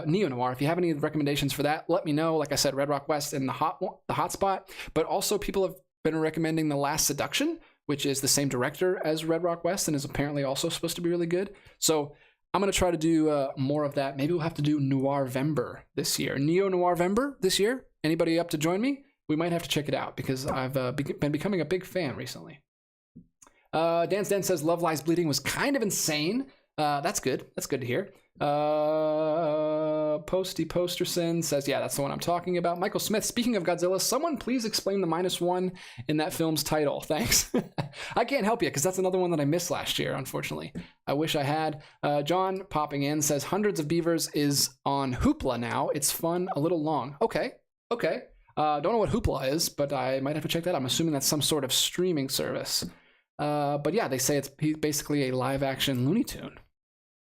neo-noir, if you have any recommendations for that, let me know. Like I said, Red Rock West and the Hotspot. But also people have been recommending The Last Seduction, which is the same director as Red Rock West and is apparently also supposed to be really good. So I'm going to try to do more of that. Maybe we'll have to do Noirvember this year. Neo-Noirvember this year. Anybody up to join me? We might have to check it out because I've been becoming a big fan recently. Dance Dan says Love Lies Bleeding was kind of insane. That's good. That's good to hear. Posty Posterson says, yeah, that's the one I'm talking about. Michael Smith, speaking of Godzilla, someone please explain the -1 in that film's title. Thanks. I can't help you because that's another one that I missed last year, unfortunately. I wish I had. John popping in says Hundreds of Beavers is on Hoopla now. It's fun, a little long. Okay. Don't know what Hoopla is, but I might have to check that out. I'm assuming that's some sort of streaming service. But yeah, they say it's basically a live action Looney Tune.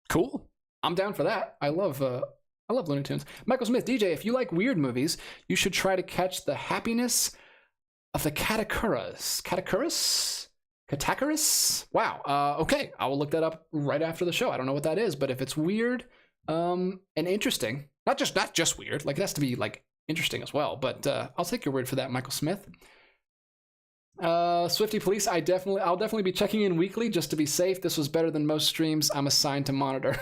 Cool. I'm down for that. I love Looney Tunes. Michael Smith, DJ, if you like weird movies, you should try to catch The Happiness of the Katakuras. Katakuras? Wow. Okay. I will look that up right after the show. I don't know what that is, but if it's weird and interesting, not just weird, like it has to be like interesting as well, but I'll take your word for that, Michael Smith. Swifty Police, I'll definitely be checking in weekly just to be safe. This was better than most streams I'm assigned to monitor.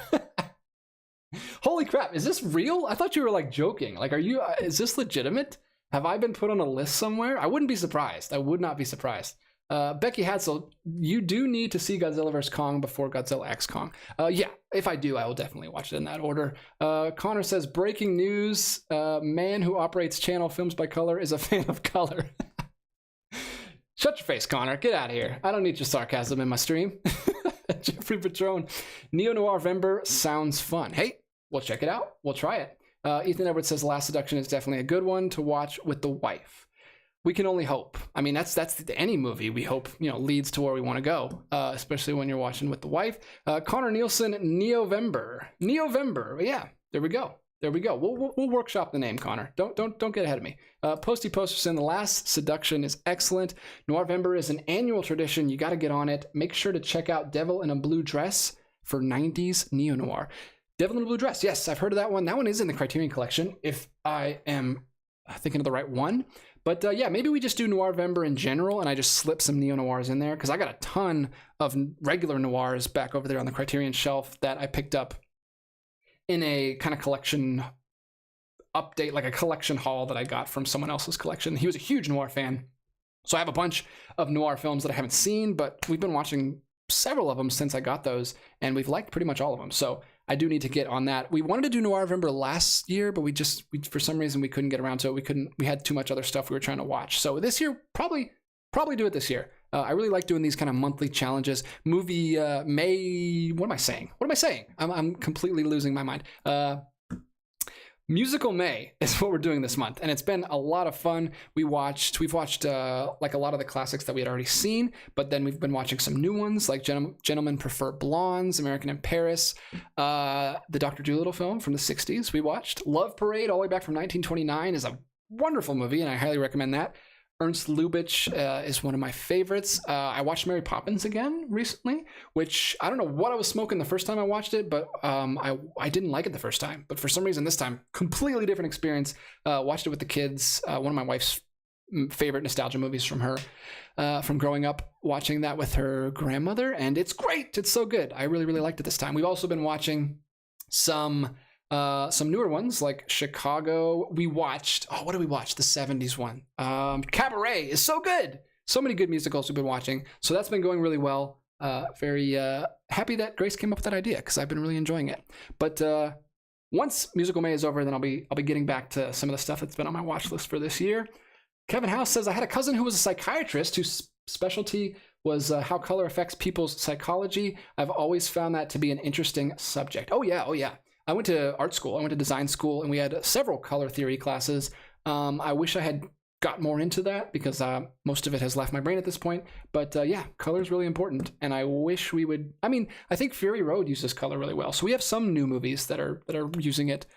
Holy crap, is this real? I thought you were like joking. Like, is this legitimate? Have I been put on a list somewhere? I wouldn't be surprised. I would not be surprised. Becky Hatzel, you do need to see Godzilla vs. Kong before Godzilla X Kong. Yeah, if I do, I will definitely watch it in that order. Connor says, breaking news, man who operates channel Films by Color is a fan of color. Shut your face, Connor. Get out of here. I don't need your sarcasm in my stream. Jeffrey Patron, Neo-Noir Vember sounds fun. Hey, we'll check it out. We'll try it. Ethan Edwards says Last Seduction is definitely a good one to watch with the wife. We can only hope. I mean, that's any movie we hope, leads to where we want to go, especially when you're watching with the wife. Connor Nielsen, Neo-Vember. Yeah, there we go. We'll workshop the name, Connor. Don't get ahead of me. Posty Posterson, The Last Seduction is excellent. Noirvember is an annual tradition. You got to get on it. Make sure to check out Devil in a Blue Dress for 90s neo-noir. Devil in a Blue Dress. Yes, I've heard of that one. That one is in the Criterion Collection, if I am thinking of the right one. But yeah, maybe we just do Noirvember in general, and I just slip some neo-noirs in there, because I got a ton of regular noirs back over there on the Criterion shelf that I picked up in a kind of collection update, like a collection haul that I got from someone else's collection. He was a huge noir fan. So I have a bunch of noir films that I haven't seen, but we've been watching several of them since I got those, and we've liked pretty much all of them. So I do need to get on that. We wanted to do Noirvember last year, but we for some reason we couldn't get around to it. We had too much other stuff we were trying to watch. So this year, probably do it this year. I really like doing these kind of monthly challenges. Movie May. What am I saying? I'm completely losing my mind. Musical May is what we're doing this month, and it's been a lot of fun. We've watched like a lot of the classics that we had already seen, but then we've been watching some new ones like Gentlemen Prefer Blondes, American in Paris, the Dr. Dolittle film from the 60s we watched. Love Parade, all the way back from 1929, is a wonderful movie, and I highly recommend that. Ernst Lubitsch is one of my favorites. I watched Mary Poppins again recently, which I don't know what I was smoking the first time I watched it, but I didn't like it the first time. But for some reason this time, completely different experience. Watched it with the kids. One of my wife's favorite nostalgia movies from her, from growing up, watching that with her grandmother, and it's great. It's so good. I really, really liked it this time. We've also been watching some newer ones like Chicago. We watched, what did we watch? The 70s one. Cabaret is so good. So many good musicals we've been watching. So that's been going really well. Very happy that Grace came up with that idea, because I've been really enjoying it. But once Musical May is over, then I'll be getting back to some of the stuff that's been on my watch list for this year. Kevin House says, I had a cousin who was a psychiatrist whose specialty was how color affects people's psychology. I've always found that to be an interesting subject. Oh yeah. I went to art school. I went to design school, and we had several color theory classes. I wish I had got more into that, because most of it has left my brain at this point. But yeah, color is really important, and I wish we would. I mean, I think Fury Road uses color really well. So we have some new movies that are using it.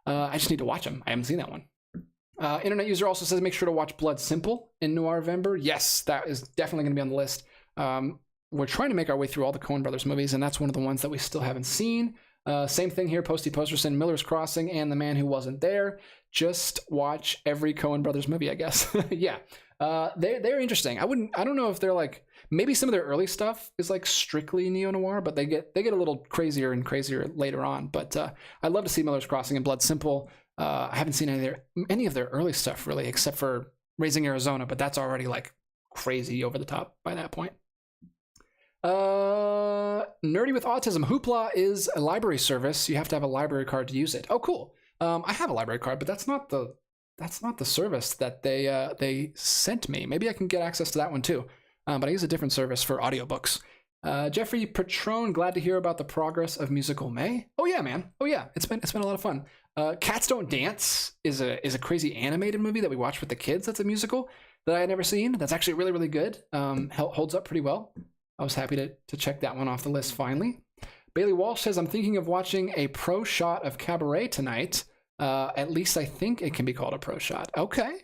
I just need to watch them. I haven't seen that one. Internet user also says make sure to watch Blood Simple in Noirvember. Yes, that is definitely going to be on the list. We're trying to make our way through all the Coen Brothers movies, and that's one of the ones that we still haven't seen. Same thing here, Posty Posterson, Miller's Crossing, and The Man Who Wasn't There. Just watch every Coen Brothers movie, I guess. Yeah, they're interesting. I don't know if they're like, maybe some of their early stuff is like strictly neo-noir, but they get a little crazier and crazier later on. But I'd love to see Miller's Crossing and Blood Simple. I haven't seen any of their early stuff really, except for Raising Arizona, but that's already like crazy over the top by that point. Nerdy with Autism. Hoopla is a library service. You have to have a library card to use it. Oh, cool. I have a library card, but that's not the service that they sent me. Maybe I can get access to that one too. But I use a different service for audiobooks. Jeffrey Patron, glad to hear about the progress of Musical May. Oh yeah, man. Oh yeah, it's been a lot of fun. Cats Don't Dance is a crazy animated movie that we watched with the kids. That's a musical that I had never seen. That's actually really, really good. Holds up pretty well. I was happy to check that one off the list finally. Bailey Walsh says, I'm thinking of watching a pro shot of Cabaret tonight. At least I think it can be called a pro shot. Okay.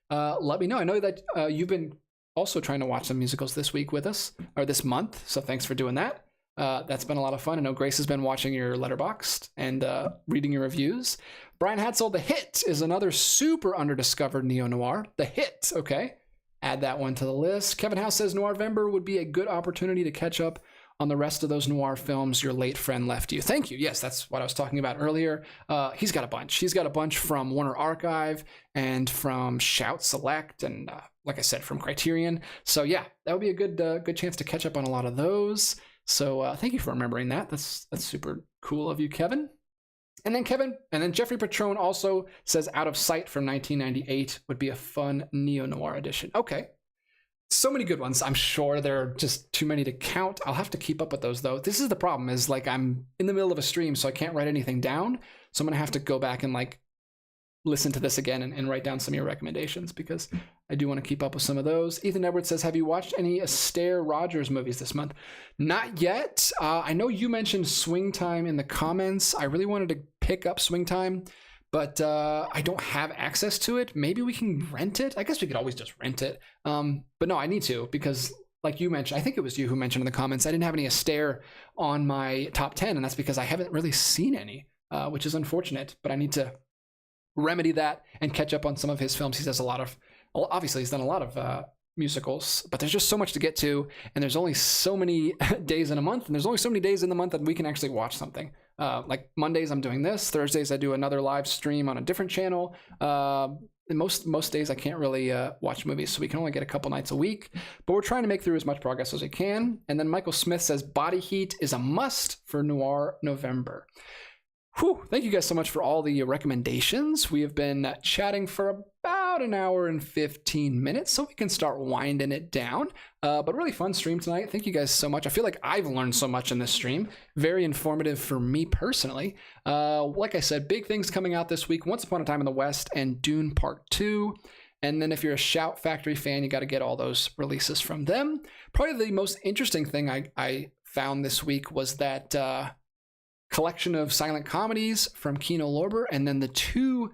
Let me know. I know that you've been also trying to watch some musicals this week with us, or this month, so thanks for doing that. That's been a lot of fun. I know Grace has been watching your Letterboxd and reading your reviews. Brian Hatzel, The Hit is another super underdiscovered neo-noir. The Hit, okay. Add that one to the list. Kevin House says Noirvember would be a good opportunity to catch up on the rest of those noir films your late friend left you. Thank you. Yes, that's what I was talking about earlier. He's got a bunch. He's got a bunch from Warner Archive and from Shout Select and like I said, from Criterion. So yeah, that would be a good chance to catch up on a lot of those. So thank you for remembering that. That's super cool of you, Kevin. And then Jeffrey Patron also says Out of Sight from 1998 would be a fun neo-noir edition. Okay. So many good ones. I'm sure there are just too many to count. I'll have to keep up with those, though. This is the problem, is like I'm in the middle of a stream, so I can't write anything down. So I'm going to have to go back and like listen to this again and write down some of your recommendations, because I do want to keep up with some of those. Ethan Edwards says, have you watched any Astaire Rogers movies this month? Not yet. I know you mentioned Swing Time in the comments. I really wanted to pick up Swing Time, but I don't have access to it. Maybe we can rent it. I guess we could always just rent it. But no, I need to, because like you mentioned, I think it was you who mentioned in the comments, I didn't have any Astaire on my top 10, and that's because I haven't really seen any, which is unfortunate, but I need to remedy that and catch up on some of his films. He does a lot of, obviously he's done a lot of musicals, but there's just so much to get to, and there's only so many days in a month, and there's only so many days in the month that we can actually watch something. Like Mondays I'm doing this, Thursdays I do another live stream on a different channel. Most days I can't really watch movies, so we can only get a couple nights a week, but we're trying to make through as much progress as we can. And then Michael Smith says Body Heat is a must for Noir November. Whew, thank you guys so much for all the recommendations. We have been chatting for about an hour and 15 minutes, so we can start winding it down. But really fun stream tonight. Thank you guys so much. I feel like I've learned so much in this stream. Very informative for me personally. Like I said, big things coming out this week. Once Upon a Time in the West and Dune Part 2. And then if you're a Shout Factory fan, you got to get all those releases from them. Probably the most interesting thing I found this week was that collection of silent comedies from Kino Lorber, and then the 2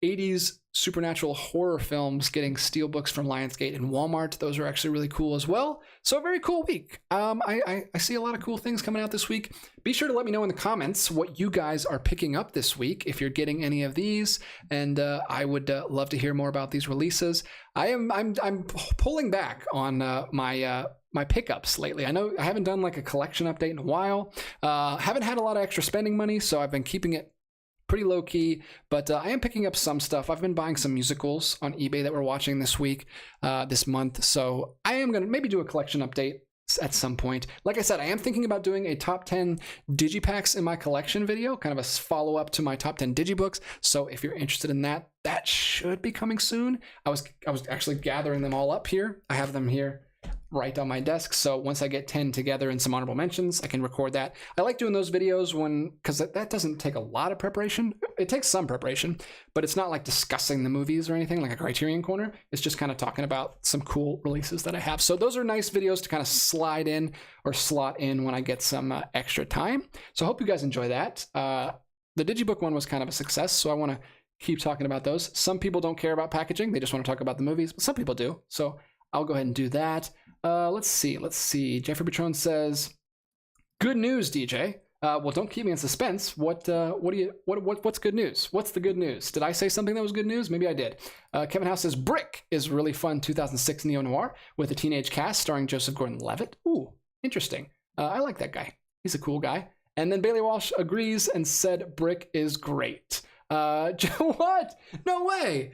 80s supernatural horror films getting Steelbooks from Lionsgate and Walmart. Those are actually really cool as well. So a very cool week. I see a lot of cool things coming out this week. Be sure to let me know in the comments what you guys are picking up this week, if you're getting any of these, and I would love to hear more about these releases. I'm pulling back on my pickups lately. I know I haven't done like a collection update in a while. Haven't had a lot of extra spending money, so I've been keeping it pretty low key, but I am picking up some stuff. I've been buying some musicals on eBay that we're watching this week, this month. So I am going to maybe do a collection update at some point. Like I said, I am thinking about doing a top 10 digipacks in my collection video, kind of a follow up to my top 10 digibooks. So if you're interested in that, that should be coming soon. I was actually gathering them all up here. I have them here right on my desk, so once I get 10 together and some honorable mentions, I can record that. I like doing those videos because that doesn't take a lot of preparation. It takes some preparation, but it's not like discussing the movies or anything like a Criterion Corner. It's just kind of talking about some cool releases that I have. So those are nice videos to kind of slide in or slot in when I get some extra time. So I hope you guys enjoy that. The Digibook one was kind of a success, so I want to keep talking about those. Some people don't care about packaging. They just want to talk about the movies, but some people do. So I'll go ahead and do that. Let's see. Jeffrey Patron says, "Good news, DJ." Well, don't keep me in suspense. What's good news? What's the good news? Did I say something that was good news? Maybe I did. Kevin House says, "Brick is really fun 2006 neo-noir with a teenage cast starring Joseph Gordon-Levitt." Ooh, interesting. I like that guy. He's a cool guy. And then Bailey Walsh agrees and said, "Brick is great." What? No way.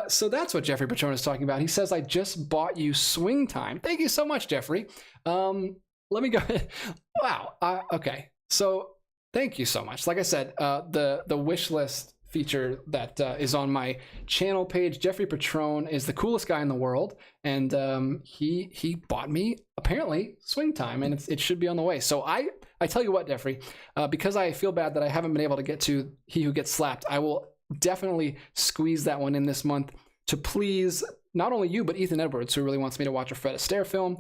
So that's what Jeffrey Patron is talking about. He says, "I just bought you Swing Time." Thank you so much, Jeffrey. Let me go. Wow. Okay. So thank you so much. Like I said, the wish list feature that is on my channel page, Jeffrey Patron is the coolest guy in the world, and he bought me apparently Swing Time, and it should be on the way. So I tell you what, Jeffrey, because I feel bad that I haven't been able to get to He Who Gets Slapped, I will definitely squeeze that one in this month to please not only you, but Ethan Edwards, who really wants me to watch a Fred Astaire film.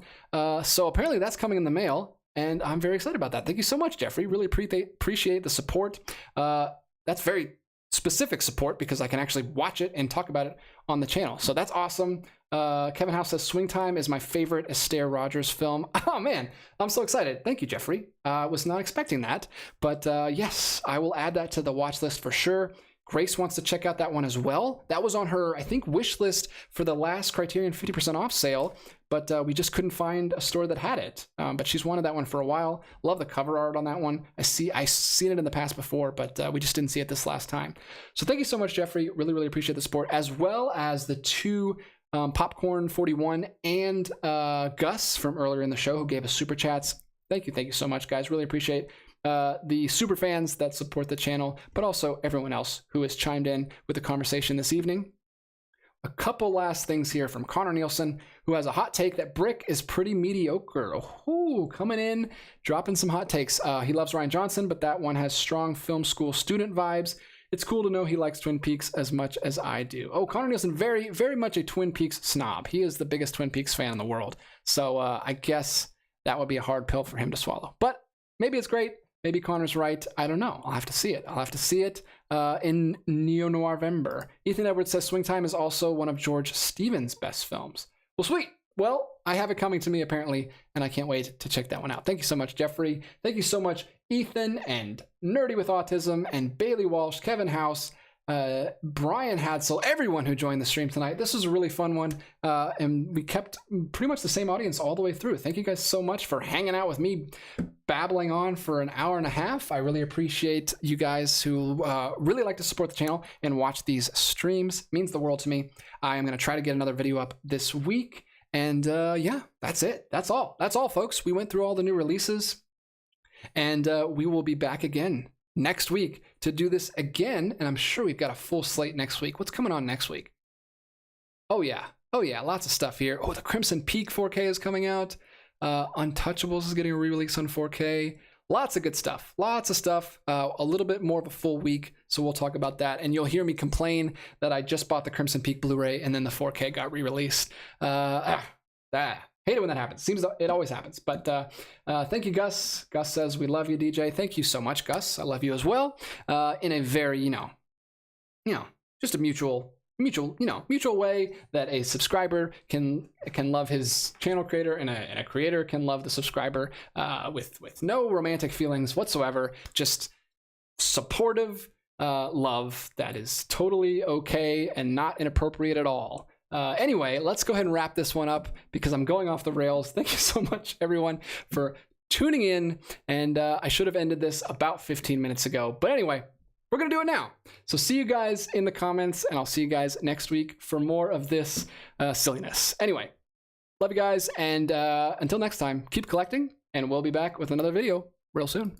So apparently that's coming in the mail, and I'm very excited about that. Thank you so much, Jeffrey. Really appreciate the support. That's very specific support because I can actually watch it and talk about it on the channel. So that's awesome. Kevin House says, "Swing Time is my favorite Astaire Rogers film." Oh man, I'm so excited. Thank you, Jeffrey. I was not expecting that, but yes, I will add that to the watch list for sure. Grace wants to check out that one as well. That was on her, I think, wish list for the last Criterion 50% off sale, but we just couldn't find a store that had it. But she's wanted that one for a while. Love the cover art on that one. I've seen it in the past before, but we just didn't see it this last time. So thank you so much, Jeffrey. Really, really appreciate the support, as well as the 2 Popcorn41, and Gus from earlier in the show who gave us super chats. Thank you so much, guys. Really appreciate the super fans that support the channel, but also everyone else who has chimed in with the conversation this evening. A couple last things here from Connor Nielsen, who has a hot take that Brick is pretty mediocre. Oh, coming in, dropping some hot takes. He loves Rian Johnson, but that one has strong film school student vibes. It's cool to know he likes Twin Peaks as much as I do. Oh, Connor Nielsen, very, very much a Twin Peaks snob. He is the biggest Twin Peaks fan in the world. So I guess that would be a hard pill for him to swallow. But maybe it's great. Maybe Connor's right. I don't know. I'll have to see it. In Neo-Noir-vember. Ethan Edwards says Swing Time is also one of George Stevens' best films. Well, sweet. Well, I have it coming to me apparently, and I can't wait to check that one out. Thank you so much, Jeffrey. Thank you so much, Ethan, and Nerdy with Autism, and Bailey Walsh, Kevin House, Brian Hadsel, everyone who joined the stream tonight. This was a really fun one, and we kept pretty much the same audience all the way through. Thank you guys so much for hanging out with me, babbling on for an hour and a half. I really appreciate you guys who really like to support the channel and watch these streams. It means the world to me. I am going to try to get another video up this week, and yeah, that's it. That's all, folks. We went through all the new releases, and we will be back again next week to do this again, and I'm sure we've got a full slate next week. What's coming on next week? Oh yeah, lots of stuff here. Oh, the Crimson Peak 4K is coming out. Untouchables is getting a re-release on 4K. Lots of good stuff. Lots of stuff. A little bit more of a full week, so we'll talk about that. And you'll hear me complain that I just bought the Crimson Peak Blu-ray and then the 4K got re-released. Hate it when that happens. Seems it always happens. But thank you, Gus. Gus says, we love you, DJ. Thank you so much, Gus. I love you as well. In a very, just a mutual way that a subscriber can love his channel creator and a creator can love the subscriber with no romantic feelings whatsoever. Just supportive love that is totally okay and not inappropriate at all. Anyway, let's go ahead and wrap this one up because I'm going off the rails. Thank you so much, everyone, for tuning in. And I should have ended this about 15 minutes ago. But anyway, we're going to do it now. So see you guys in the comments, and I'll see you guys next week for more of this silliness. Anyway, love you guys. And until next time, keep collecting, and we'll be back with another video real soon.